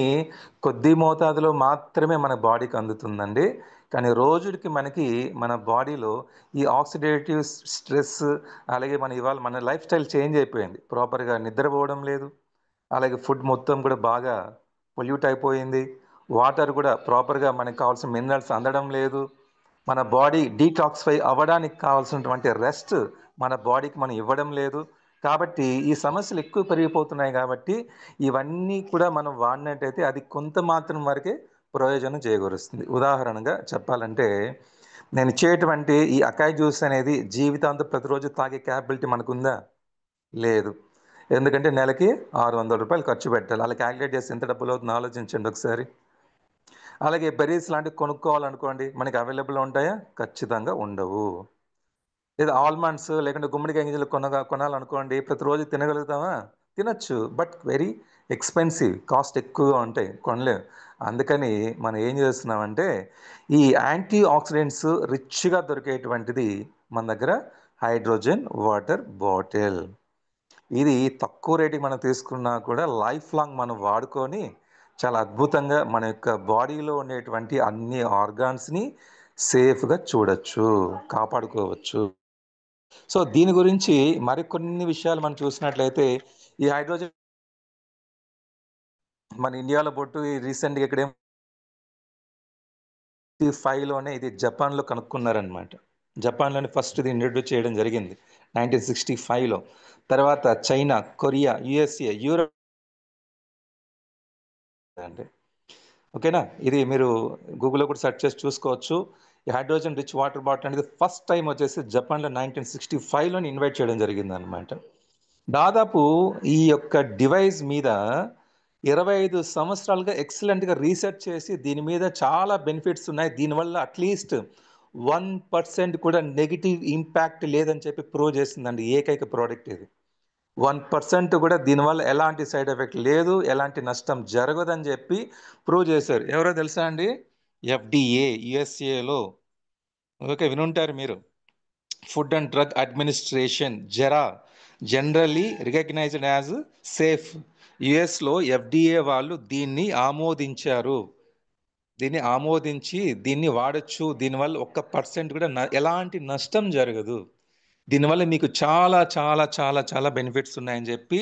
కొద్ది మోతాదులో మాత్రమే మన బాడీకి అందుతుందండి. కానీ రోజుకి మనకి మన బాడీలో ఈ ఆక్సిడేటివ్ స్ట్రెస్, అలాగే ఇవాళ మన లైఫ్ స్టైల్ చేంజ్ అయిపోయింది. ప్రాపర్గా నిద్రపోవడం లేదు, అలాగే ఫుడ్ మొత్తం కూడా బాగా పొల్యూట్ అయిపోయింది, వాటర్ కూడా ప్రాపర్గా మనకు కావాల్సిన మినరల్స్ అందడం లేదు, మన బాడీ డీటాక్సిఫై అవ్వడానికి కావాల్సినటువంటి రెస్ట్ మన బాడీకి మనం ఇవ్వడం లేదు. కాబట్టి ఈ సమస్యలు ఎక్కువ పెరిగిపోతున్నాయి. కాబట్టి ఇవన్నీ కూడా మనం వాడినట్టయితే అది కొంత మాత్రం వరకే ప్రయోజనం చేకూరుస్తుంది. ఉదాహరణగా చెప్పాలంటే, నేను ఇచ్చేటువంటి ఈ అకాయ్ జ్యూస్ అనేది జీవితాంతం ప్రతిరోజు తాగే క్యాపబిలిటీ మనకుందా? లేదు. ఎందుకంటే నెలకి ₹600 ఖర్చు పెట్టాలి. అలా క్యాలిక్యులేట్ చేస్తే ఎంత డబ్బులు అవుతుందో ఆలోచించండి ఒకసారి. అలాగే బెర్రీస్ లాంటివి కొనుక్కోవాలనుకోండి, మనకి అవైలబుల్ ఉంటాయా? ఖచ్చితంగా ఉండవు. లేదా ఆల్మండ్స్ లేకుంటే గుమ్మడికాయ గింజలు కొనాలనుకోండి, ప్రతిరోజు తినగలుగుతామా? తినొచ్చు, బట్ వెరీ ఎక్స్పెన్సివ్, కాస్ట్ ఎక్కువగా ఉంటాయి, కొనలేం. అందుకని మనం ఏం చేస్తున్నామంటే, ఈ యాంటీ ఆక్సిడెంట్స్ రిచ్గా దొరికేటువంటిది మన దగ్గర హైడ్రోజన్ వాటర్ బాటిల్. ఇది తక్కువ రేటుకి మనం తీసుకున్నా కూడా లైఫ్ లాంగ్ మనం వాడుకొని చాలా అద్భుతంగా మన యొక్క బాడీలో ఉండేటువంటి అన్ని ఆర్గాన్స్ని సేఫ్గా చూడొచ్చు, కాపాడుకోవచ్చు. సో దీని గురించి మరికొన్ని విషయాలు మనం చూసినట్లయితే, ఈ హైడ్రోజన్ మన ఇండియాలో బొట్టు ఈ రీసెంట్గా ఇక్కడేం 65లోనే ఇది జపాన్లో కనుక్కున్నారనమాట. జపాన్లోనే ఫస్ట్ ఇది ఇంట్రడ్యూస్ చేయడం జరిగింది 1965లో. తర్వాత చైనా, కొరియా, యుఎస్ఏ, యూరోప్ అంటే, ఓకేనా. ఇది మీరు గూగుల్లో కూడా సెర్చ్ చేసి చూసుకోవచ్చు. ఈ హైడ్రోజన్ రిచ్ వాటర్ బాటిల్ అనేది ఫస్ట్ టైం వచ్చేసి జపాన్లో 1965లోని ఇన్వైట్ చేయడం జరిగింది అనమాట. దాదాపు ఈ యొక్క డివైస్ మీద 25 సంవత్సరాలుగా ఎక్సలెంట్గా రీసెర్చ్ చేసి దీని మీద చాలా బెనిఫిట్స్ ఉన్నాయి, దీనివల్ల అట్లీస్ట్ 1% కూడా నెగిటివ్ ఇంపాక్ట్ లేదని చెప్పి ప్రూవ్ చేసిందండి ఏకైక ప్రోడక్ట్ ఇది. 1% కూడా దీనివల్ల ఎలాంటి సైడ్ ఎఫెక్ట్ లేదు, ఎలాంటి నష్టం జరగదని చెప్పి ప్రూవ్ చేశారు. ఎవరో తెలుసా అండి? FDA, యుఎస్ఏలో. ఓకే, వినుంటారు మీరు. Food and drug administration, GRAS, generally recognised as safe. యుఎస్లో ఎఫ్డిఏ వాళ్ళు దీన్ని ఆమోదించారు. దీన్ని ఆమోదించి దీన్ని వాడచ్చు. దీనివల్ల 1% కూడా ఎలాంటి నష్టం జరగదు. దీనివల్ల మీకు చాలా చాలా చాలా చాలా బెనిఫిట్స్ ఉన్నాయని చెప్పి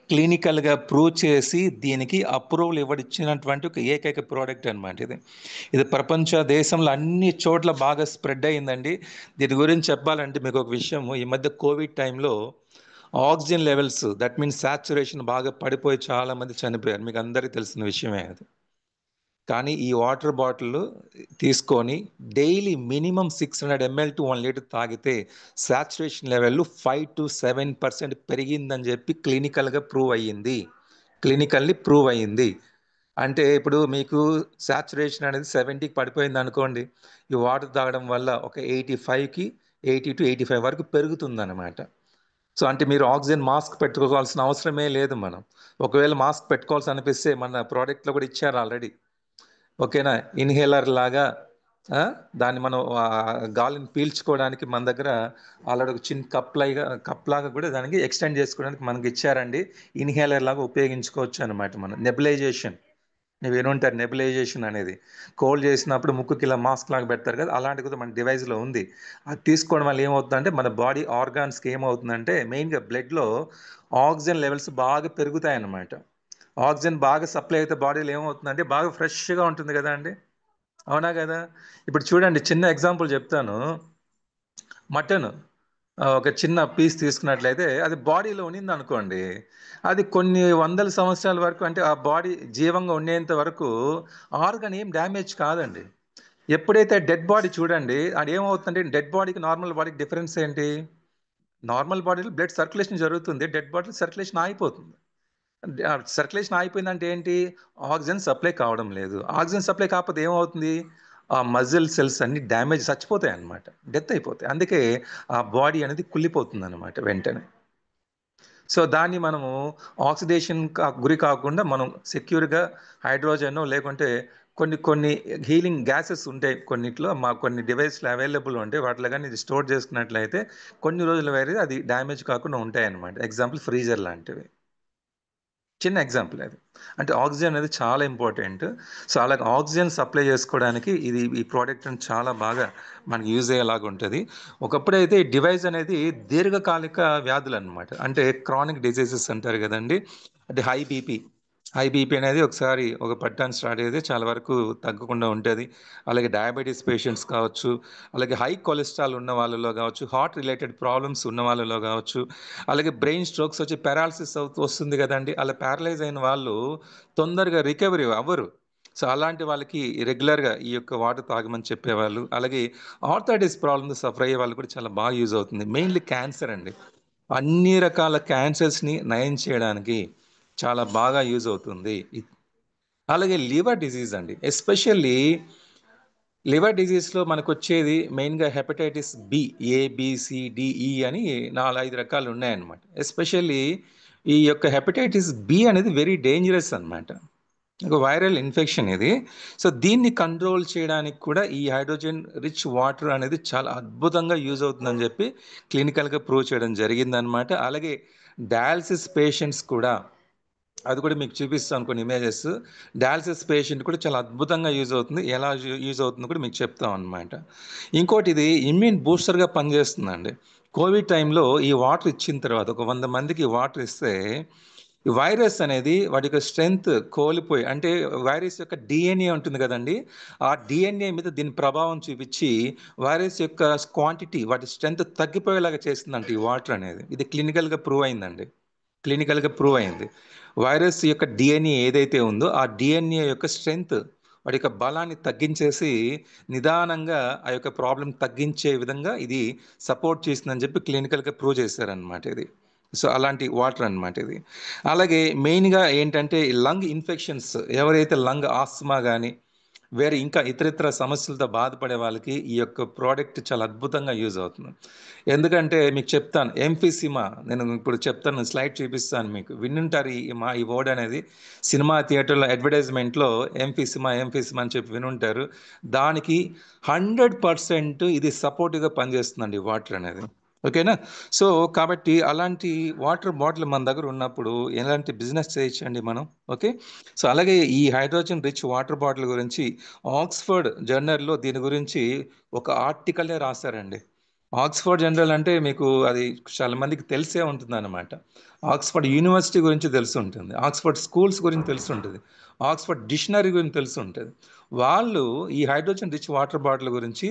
క్లినికల్గా ప్రూవ్ చేసి దీనికి అప్రూవల్ ఇచ్చినటువంటి ఒక ఏకైక ప్రోడక్ట్ అనమాట ఇది. ఇది ప్రపంచ దేశంలో అన్ని చోట్ల బాగా స్ప్రెడ్ అయ్యిందండి. దీని గురించి చెప్పాలంటే మీకు ఒక విషయం, ఈ మధ్య కోవిడ్ టైంలో oxygen levels, that means saturation బాగా పడిపోయి చాలామంది చనిపోయారు. మీకు అందరికీ తెలిసిన విషయమే అది. కానీ ఈ వాటర్ బాటిల్ తీసుకొని daily minimum 600 ml to 1 litre తాగితే సాచురేషన్ లెవెల్ 5 to 7% పెరిగిందని చెప్పి క్లినికల్లీ ప్రూవ్ అయ్యింది. అంటే ఇప్పుడు మీకు సాచురేషన్ అనేది 70కి పడిపోయింది అనుకోండి, ఈ వాటర్ తాగడం వల్ల ఒక 80 to 85 వరకు పెరుగుతుందన్నమాట. సో అంటే మీరు ఆక్సిజన్ మాస్క్ పెట్టుకోవాల్సిన అవసరమే లేదు. మనం ఒకవేళ మాస్క్ పెట్టుకోవాల్సి అనిపిస్తే మన ప్రోడక్ట్లో కూడా ఇచ్చారు ఆల్రెడీ, ఓకేనా, ఇన్హేలర్ లాగా. దాన్ని మనం గాలిని పీల్చుకోవడానికి మన దగ్గర ఆల్రెడీ ఒక చిన్న కప్ లాగా కూడా దానికి ఎక్స్టెండ్ చేసుకోవడానికి మనకి ఇచ్చారండి. ఇన్హేలర్ లాగా ఉపయోగించుకోవచ్చు అనమాట. మనం నెబులైజేషన్, మీరు వినుంటారు నెబులైజేషన్ అనేది. కోల్డ్ చేసినప్పుడు ముక్కుకి ఇలా మాస్క్ లాగా పెడతారు కదా, అలాంటి కూడా మన డివైస్లో ఉంది. అది తీసుకోవడం వల్ల ఏమవుతుందంటే మన బాడీ ఆర్గాన్స్కి ఏమవుతుందంటే మెయిన్గా బ్లడ్లో ఆక్సిజన్ లెవెల్స్ బాగా పెరుగుతాయి అన్నమాట. ఆక్సిజన్ బాగా సప్లై అయితే బాడీలో ఏమవుతుందంటే బాగా ఫ్రెష్గా ఉంటుంది కదా అండి, అవునా కదా? ఇప్పుడు చూడండి, చిన్న ఎగ్జాంపుల్ చెప్తాను. మటన్ ఒక చిన్న పీస్ తీసుకున్నట్లయితే అది బాడీలో ఉన్నింది అనుకోండి, అది కొన్ని వందల సంవత్సరాల వరకు, అంటే ఆ బాడీ జీవంగా ఉండేంత వరకు ఆర్గన్ ఏం డ్యామేజ్ కాదండి. ఎప్పుడైతే డెడ్ బాడీ చూడండి, అది ఏమవుతుందంటే డెడ్ బాడీకి నార్మల్ బాడీకి డిఫరెన్స్ ఏంటి? నార్మల్ బాడీలో బ్లడ్ సర్క్యులేషన్ జరుగుతుంది, డెడ్ బాడీలో సర్క్యులేషన్ ఆగిపోతుంది. సర్క్యులేషన్ ఆగిపోయిందంటే ఏంటి? ఆక్సిజన్ సప్లై కావడం లేదు. ఆక్సిజన్ సప్లై కాకపోతే ఏమవుతుంది? ఆ మజిల్ సెల్స్ అన్ని డ్యామేజ్, చచ్చిపోతాయి అన్నమాట, డెత్ అయిపోతాయి. అందుకే ఆ బాడీ అనేది కుళ్ళిపోతుంది అనమాట వెంటనే. సో దాన్ని మనము ఆక్సిడేషన్ గురి కాకుండా మనం సెక్యూర్గా హైడ్రోజన్ లేకుంటే కొన్ని హీలింగ్ గ్యాసెస్ ఉంటాయి కొన్నిట్లో, కొన్ని డివైస్లు అవైలబుల్ ఉంటాయి. వాటిలో కానీ ఇది స్టోర్ చేసుకున్నట్లయితే కొన్ని రోజుల వరకు అది డ్యామేజ్ కాకుండా ఉంటాయి అన్నమాట. ఎగ్జాంపుల్ ఫ్రీజర్ లాంటివి, చిన్న ఎగ్జాంపుల్ అది. అంటే ఆక్సిజన్ అనేది చాలా ఇంపార్టెంట్. సో అలా ఆక్సిజన్ సప్లై చేసుకోవడానికి ఈ ప్రోడక్ట్ చాలా బాగా మనకి యూజ్ అయ్యేలాగా ఉంటుంది. ఒకప్పుడైతే ఈ డివైస్ అనేది దీర్ఘకాలిక వ్యాధులు అనమాట, అంటే క్రానిక్ డిసీజెస్ అంటారు కదండి. అంటే హై బీపీ అనేది ఒకసారి ఒక పట్టాన్ని స్టార్ట్ అయితే చాలా వరకు తగ్గకుండా ఉంటుంది. అలాగే డయాబెటీస్ పేషెంట్స్ కావచ్చు, అలాగే హై కొలెస్ట్రాల్ ఉన్న వాళ్ళలో కావచ్చు, హార్ట్ రిలేటెడ్ ప్రాబ్లమ్స్ ఉన్న వాళ్ళలో కావచ్చు, అలాగే బ్రెయిన్ స్ట్రోక్స్ వచ్చి పారాలసిస్ వస్తుంది కదండి. అలా ప్యారలైజ్ అయిన వాళ్ళు తొందరగా రికవరీ అవ్వరు. సో అలాంటి వాళ్ళకి రెగ్యులర్గా ఈ యొక్క వాటర్ తాగమని చెప్పేవాళ్ళు. అలాగే ఆర్థరైటిస్ ప్రాబ్లమ్స్ సఫర్ అయ్యే వాళ్ళు కూడా చాలా బాగా యూజ్ అవుతుంది. మెయిన్లీ క్యాన్సర్ అండి, అన్ని రకాల క్యాన్సర్స్ని నయం చేయడానికి చాలా బాగా యూజ్ అవుతుంది. అలాగే లివర్ డిజీజ్ అండి, ఎస్పెషల్లీ లివర్ డిజీజ్లో మనకు వచ్చేది మెయిన్గా హెపటైటిస్ బి, ఏబిసిడిఈ అని 4-5 రకాలు ఉన్నాయన్నమాట. ఎస్పెషల్లీ ఈ యొక్క హెపటైటిస్ బి అనేది వెరీ డేంజరస్ అనమాట, ఒక వైరల్ ఇన్ఫెక్షన్ ఇది. సో దీన్ని కంట్రోల్ చేయడానికి కూడా ఈ హైడ్రోజన్ రిచ్ వాటర్ అనేది చాలా అద్భుతంగా యూజ్ అవుతుందని చెప్పి క్లినికల్గా ప్రూవ్ చేయడం జరిగిందనమాట. అలాగే డయాలసిస్ పేషెంట్స్ కూడా, అది కూడా మీకు చూపిస్తాను కొన్ని ఇమేజెస్. డయాలసిస్ పేషెంట్ కూడా చాలా అద్భుతంగా యూజ్ అవుతుంది. ఎలా యూజ్ అవుతుందో కూడా మీకు చెప్తాం అనమాట. ఇంకోటి, ఇది ఇమ్యూన్ బూస్టర్గా పనిచేస్తుందండి. కోవిడ్ టైంలో ఈ వాటర్ ఇచ్చిన తర్వాత ఒక 100 మందికి వాటర్ ఇస్తే ఈ వైరస్ అనేది వాటి యొక్క స్ట్రెంగ్త్ కోల్పోయి, అంటే వైరస్ యొక్క డిఎన్ఏ ఉంటుంది కదండి, ఆ డిఎన్ఏ మీద దీని ప్రభావం చూపించి వైరస్ యొక్క క్వాంటిటీ, వాటి స్ట్రెంగ్త్ తగ్గిపోయేలాగా చేస్తుందంట ఈ వాటర్ అనేది. ఇది క్లినికల్గా ప్రూవ్ అయిందండి, క్లినికల్గా ప్రూవ్ అయింది. వైరస్ యొక్క డిఎన్ఏ ఏదైతే ఉందో ఆ డిఎన్ఏ యొక్క స్ట్రెంగ్త్, వాటి యొక్క బలాన్ని తగ్గించేసి నిదానంగా ఆ యొక్క ప్రాబ్లం తగ్గించే విధంగా ఇది సపోర్ట్ చేసిందని చెప్పి క్లినికల్గా ప్రూవ్ చేశారనమాట ఇది. సో అలాంటి వాటర్ అనమాట ఇది. అలాగే మెయిన్గా ఏంటంటే లంగ్ ఇన్ఫెక్షన్స్, ఎవరైతే లంగ్ ఆస్మా కానీ వేరే ఇంకా ఇతరితర సమస్యలతో బాధపడే వాళ్ళకి ఈ యొక్క ప్రోడక్ట్ చాలా అద్భుతంగా యూజ్ అవుతుంది. ఎందుకంటే మీకు చెప్తాను, ఎంఫిసిమా, నేను ఇప్పుడు చెప్తాను, స్లైడ్ చూపిస్తాను మీకు, వినుంటారు ఈ వర్డ్ అనేది. సినిమా థియేటర్లో అడ్వర్టైజ్మెంట్లో ఎంఫిసిమా అని చెప్పి వినుంటారు. దానికి 100% ఇది సపోర్టివ్గా పనిచేస్తుందండి వాటర్ అనేది. ఓకేనా? సో కాబట్టి అలాంటి వాటర్ బాటిల్ మన దగ్గర ఉన్నప్పుడు ఎలాంటి బిజినెస్ చేయొచ్చండి మనం. ఓకే. సో అలాగే ఈ హైడ్రోజన్ రిచ్ వాటర్ బాటిల్ గురించి ఆక్స్ఫర్డ్ జర్నల్లో దీని గురించి ఒక ఆర్టికలే రాశారండి. ఆక్స్ఫర్డ్ జనరల్ అంటే మీకు అది చాలా మందికి తెలిసే ఉంటుంది అనమాట. ఆక్స్ఫర్డ్ యూనివర్సిటీ గురించి తెలిసి ఉంటుంది, ఆక్స్ఫర్డ్ స్కూల్స్ గురించి తెలిసి ఉంటుంది, ఆక్స్ఫర్డ్ డిక్షనరీ గురించి తెలిసి ఉంటుంది. వాళ్ళు ఈ హైడ్రోజన్ రిచ్ వాటర్ బాటిల్ గురించి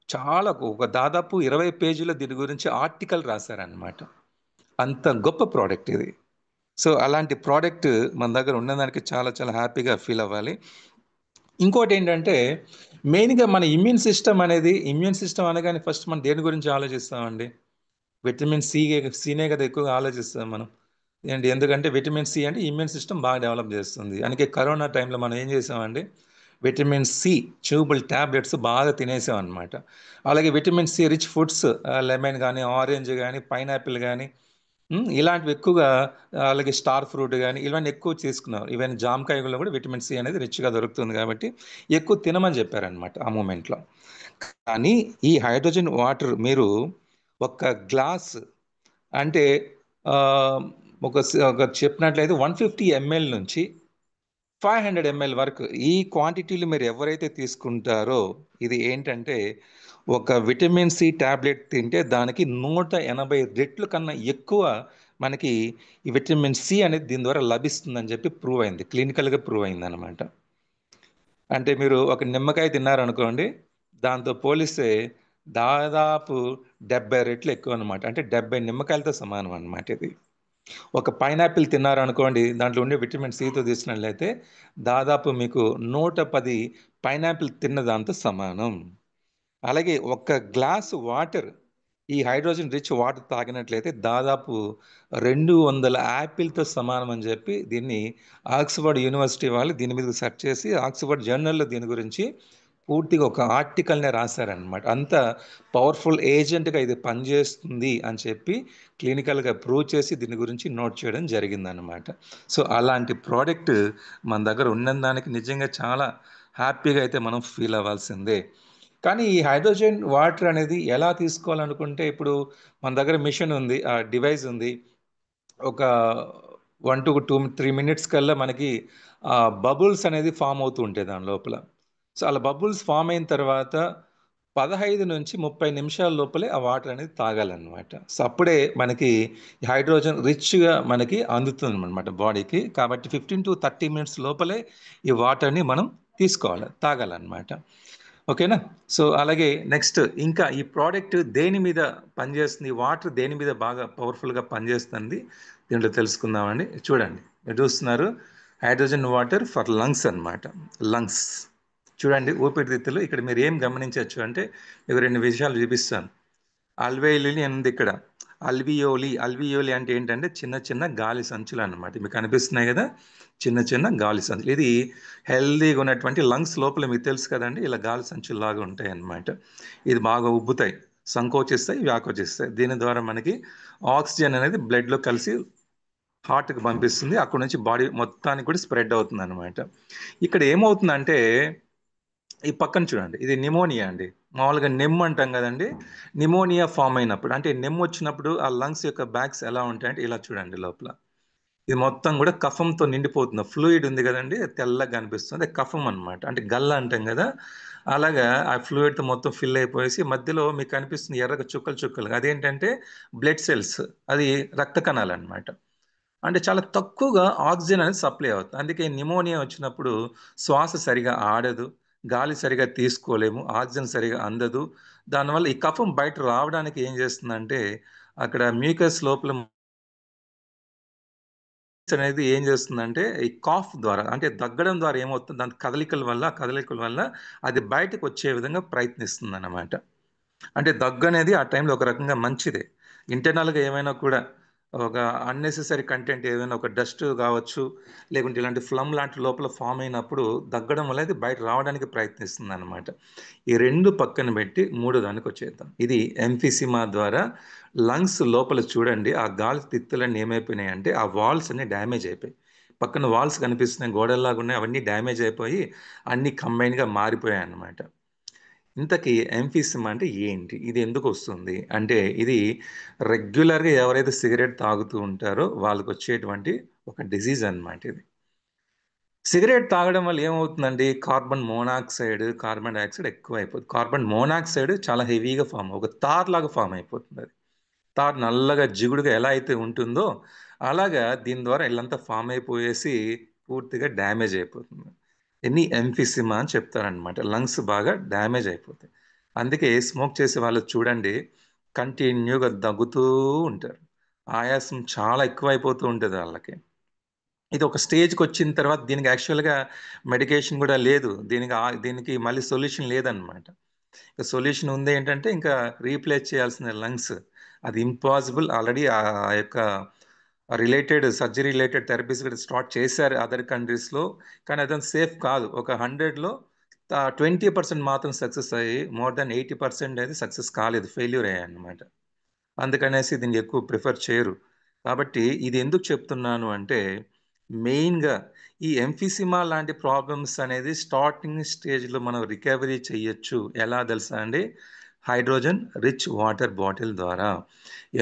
చాలా ఒక దాదాపు 20 పేజీల దీని గురించి ఆర్టికల్ రాశారనమాట. అంత గొప్ప ప్రోడక్ట్ ఇది. సో అలాంటి ప్రోడక్ట్ మన దగ్గర ఉన్నదానికి చాలా చాలా హ్యాపీగా ఫీల్ అవ్వాలి. ఇంకోటి ఏంటంటే మెయిన్గా మన ఇమ్యూన్ సిస్టమ్ అనగానే ఫస్ట్ మనం దేని గురించి ఆలోచిస్తామండి? విటమిన్ సీనే కదా ఎక్కువగా ఆలోచిస్తాం మనం. ఎందుకంటే విటమిన్ సి అంటే ఇమ్యూన్ సిస్టమ్ బాగా డెవలప్ చేస్తుంది. అందుకే కరోనా టైంలో మనం ఏం చేసామండి, విటమిన్ సి ట్యూబుల్ ట్యాబ్లెట్స్ బాగా తినేసాం అనమాట. అలాగే vitamin C rich foods, lemon కానీ, ఆరెంజ్ కానీ, పైనాపిల్ కానీ, ఇలాంటివి ఎక్కువగా, అలాగే స్టార్ ఫ్రూట్ కానీ ఇవన్నీ ఎక్కువ తీసుకున్నారు. ఈవెన్ జామకాయలో కూడా విటమిన్ సి అనేది రిచ్గా దొరుకుతుంది కాబట్టి ఎక్కువ తినమని చెప్పారనమాట ఆ మూమెంట్లో. కానీ ఈ హైడ్రోజన్ వాటర్ మీరు ఒక గ్లాస్ అంటే ఆ, ఒక చెప్పినట్లయితే 150 ml నుంచి 500 ml వరకు ఈ క్వాంటిటీలు మీరు ఎవరైతే తీసుకుంటారో, ఇది ఏంటంటే ఒక విటమిన్ సి ట్యాబ్లెట్ తింటే దానికి 180 రెట్లు కన్నా ఎక్కువ మనకి ఈ విటమిన్ సి అనేది దీని ద్వారా లభిస్తుందని చెప్పి ప్రూవ్ అయింది, క్లినికల్గా ప్రూవ్ అయింది అనమాట. అంటే మీరు ఒక నిమ్మకాయ తిన్నారనుకోండి, దాంతో పోలిస్తే దాదాపు 70 రెట్లు ఎక్కువ అనమాట. అంటే 70 నిమ్మకాయలతో సమానం అనమాట ఇది. ఒక పైనాపిల్ తిన్నారనుకోండి, దాంట్లో ఉండే విటమిన్ సితో తీసినట్లయితే దాదాపు మీకు 110 పైనాపిల్ తిన్న దాంతో సమానం. అలాగే ఒక గ్లాసు వాటర్, ఈ హైడ్రోజన్ రిచ్ వాటర్ తాగినట్లయితే దాదాపు 200 యాపిల్తో సమానం అని చెప్పి దీన్ని ఆక్స్ఫర్డ్ యూనివర్సిటీ వాళ్ళు దీని మీద సెర్చ్ చేసి ఆక్స్ఫర్డ్ జర్నల్లో దీని గురించి పూర్తిగా ఒక ఆర్టికల్నే రాశారనమాట. అంత పవర్ఫుల్ ఏజెంట్గా ఇది పనిచేస్తుంది అని చెప్పి క్లినికల్గా ప్రూవ్ చేసి దీని గురించి నోట్ చేయడం జరిగిందనమాట. సో అలాంటి ప్రోడక్ట్ మన దగ్గర ఉన్నదానికి నిజంగా చాలా హ్యాపీగా అయితే మనం ఫీల్ అవ్వాల్సిందే. కానీ ఈ హైడ్రోజన్ వాటర్ అనేది ఎలా తీసుకోవాలనుకుంటే, ఇప్పుడు మన దగ్గర మిషన్ ఉంది, ఆ డివైస్ ఉంది, ఒక 1 to 2 3 మినిట్స్ కల్లా మనకి బబుల్స్ అనేది ఫామ్ అవుతూ ఉంటాయి దాని లోపల. సో అలా బబుల్స్ ఫామ్ అయిన తర్వాత 15 నుంచి 30 నిమిషాల లోపలే ఆ వాటర్ అనేది తాగాలన్నమాట. సో అప్పుడే మనకి హైడ్రోజన్ రిచ్గా మనకి అందుతుంది అనమాట బాడీకి. కాబట్టి 15 to 30 మినిట్స్ లోపలే ఈ వాటర్ని మనం తాగాలన్నమాట. ఓకేనా? సో అలాగే నెక్స్ట్ ఇంకా ఈ ప్రోడక్ట్ దేని మీద పనిచేస్తుంది, వాటర్ దేని మీద బాగా పవర్ఫుల్గా పనిచేస్తుంది దీంట్లో తెలుసుకుందామండి. చూడండి, మీరు చూస్తున్నారు హైడ్రోజన్ వాటర్ ఫర్ లంగ్స్ అన్నమాట. లంగ్స్ చూడండి, ఊపిరితిత్తులు. ఇక్కడ మీరు ఏం గమనించవచ్చు అంటే మీకు 2 విషయాలు చూపిస్తాను. అల్వేయోలి ఉంది ఇక్కడ. అల్వియోలి అంటే ఏంటంటే చిన్న చిన్న గాలి సంచులు అన్నమాట. మీకు కనిపిస్తున్నాయి కదా, చిన్న చిన్న గాలి సంచులు. ఇది హెల్దీగా ఉన్నటువంటి లంగ్స్ లోపల మీకు తెలుసు కదండి, ఇలా గాలి సంచులు లాగా ఉంటాయి అన్నమాట. ఇది బాగా ఉబ్బుతాయి, సంకోచిస్తాయి, వ్యాకోచిస్తాయి. దీని ద్వారా మనకి ఆక్సిజన్ అనేది బ్లడ్లో కలిసి హార్ట్కి పంపిస్తుంది, అక్కడ నుంచి బాడీ మొత్తానికి కూడా స్ప్రెడ్ అవుతుంది అనమాట. ఇక్కడ ఏమవుతుందంటే ఈ పక్కన చూడండి, ఇది నిమోనియా అండి. మామూలుగా నెమ్ అంటాం కదండి, నిమోనియా ఫామ్ అయినప్పుడు అంటే నెమ్ వచ్చినప్పుడు ఆ లంగ్స్ యొక్క బ్యాగ్స్ ఎలా ఉంటాయంటే ఇలా చూడండి, లోపల ఇది మొత్తం కూడా కఫంతో నిండిపోతుంది. ఫ్లూయిడ్ ఉంది కదండి, తెల్లగా కనిపిస్తుంది, కఫం అనమాట. అంటే గల్ల అంటాం కదా, అలాగా ఆ ఫ్లూయిడ్తో మొత్తం ఫిల్ అయిపోయేసి మధ్యలో మీకు కనిపిస్తుంది ఎర్రగా చుక్కలు చుక్కలు, అదేంటంటే బ్లడ్ సెల్స్, అది రక్త కణాలు అనమాట. అంటే చాలా తక్కువగా ఆక్సిజన్ అనేది సప్లై అవుతుంది. అందుకే నిమోనియా వచ్చినప్పుడు శ్వాస సరిగా ఆడదు, గాలి సరిగా తీసుకోలేము, ఆక్సిజన్ సరిగా అందదు. దానివల్ల ఈ కఫం బయట రావడానికి ఏం చేస్తుందంటే అక్కడ మ్యూకస్ లోపల అనేది ఏం చేస్తుందంటే ఈ కాఫ్ ద్వారా అంటే దగ్గడం ద్వారా ఏమవుతుంది, దాని కదలికల వల్ల అది బయటకు వచ్చే విధంగా ప్రయత్నిస్తుంది అన్నమాట. అంటే దగ్గు అనేది ఆ టైంలో ఒక రకంగా మంచిదే. ఇంటర్నల్గా ఏమైనా కూడా ఒక అన్నెసెసరీ కంటెంట్ ఏదైనా ఒక డస్ట్ కావచ్చు, లేకుంటే ఇలాంటి ఫ్లమ్ లాంటి లోపల ఫామ్ అయినప్పుడు దగ్గడం వల్ల అది బయట రావడానికి ప్రయత్నిస్తుంది అనమాట. ఈ 2 పక్కన పెట్టి 3 దానికి వచ్చేద్దాం. ఇది ఎంఫిసిమా ద్వారా లంగ్స్ లోపల చూడండి, ఆ గాలి తిత్తులన్నీ ఏమైపోయినాయి అంటే ఆ వాల్స్ అన్ని డ్యామేజ్ అయిపోయి, పక్కన వాల్స్ కనిపిస్తున్నాయి గోడల్లాగా ఉన్నాయి, అవన్నీ డ్యామేజ్ అయిపోయి అన్ని కంబైన్గా మారిపోయాయి అన్నమాట. ఇంతకీ ఎంఫీసిమా అంటే ఏంటి? ఇది ఎందుకు వస్తుంది? అంటే ఇది రెగ్యులర్గా ఎవరైతే సిగరెట్ తాగుతూ ఉంటారో వాళ్ళకి వచ్చేటువంటి ఒక డిసీజ్ అన్నమాట ఇది. సిగరెట్ తాగడం వల్ల ఏమవుతుందండి? కార్బన్ మోనాక్సైడ్, కార్బన్ డైఆక్సైడ్ ఎక్కువ అయిపోతుంది. కార్బన్ మోనాక్సైడ్ చాలా హెవీగా ఒక తార్ లాగా ఫామ్ అయిపోతుంది అది. తార్ నల్లగా జిగుడుగా ఎలా అయితే ఉంటుందో అలాగా దీని ద్వారా ఇల్లంతా ఫామ్ అయిపోయేసి పూర్తిగా డ్యామేజ్ అయిపోతుంది. ఎన్ని ఎంఫిసిమా అని చెప్తారనమాట. లంగ్స్ బాగా డ్యామేజ్ అయిపోతాయి. అందుకే స్మోక్ చేసే వాళ్ళు చూడండి కంటిన్యూగా దగ్గుతూ ఉంటారు. ఆయాసం చాలా ఎక్కువ అయిపోతూ ఉంటుంది వాళ్ళకి. ఇది ఒక స్టేజ్కి వచ్చిన తర్వాత దీనికి యాక్చువల్గా మెడికేషన్ కూడా లేదు. దీనికి మళ్ళీ సొల్యూషన్ లేదనమాట. సొల్యూషన్ ఉంది ఏంటంటే ఇంకా రీప్లేస్ చేయాల్సిన లంగ్స్. అది ఇంపాసిబుల్. ఆల్రెడీ ఆ యొక్క సర్జరీ రిలేటెడ్ థెరపీస్ కూడా స్టార్ట్ చేశారు అదర్ కంట్రీస్లో. కానీ అదంతా సేఫ్ కాదు. ఒక 100లో 20% మాత్రం సక్సెస్ అయ్యి మోర్ దాన్ 80% అయితే సక్సెస్ కాలేదు, ఫెయిల్యూర్ అయ్యాయి అన్నమాట. అందుకనేసి దీన్ని ఎక్కువ ప్రిఫర్ చేయరు. కాబట్టి ఇది ఎందుకు చెప్తున్నాను అంటే మెయిన్గా ఈ ఎంఫిసిమా లాంటి ప్రాబ్లమ్స్ అనేది స్టార్టింగ్ స్టేజ్లో మనం రికవరీ చేయొచ్చు. ఎలా తెలుసా అండి? హైడ్రోజన్ రిచ్ వాటర్ బాటిల్ ద్వారా.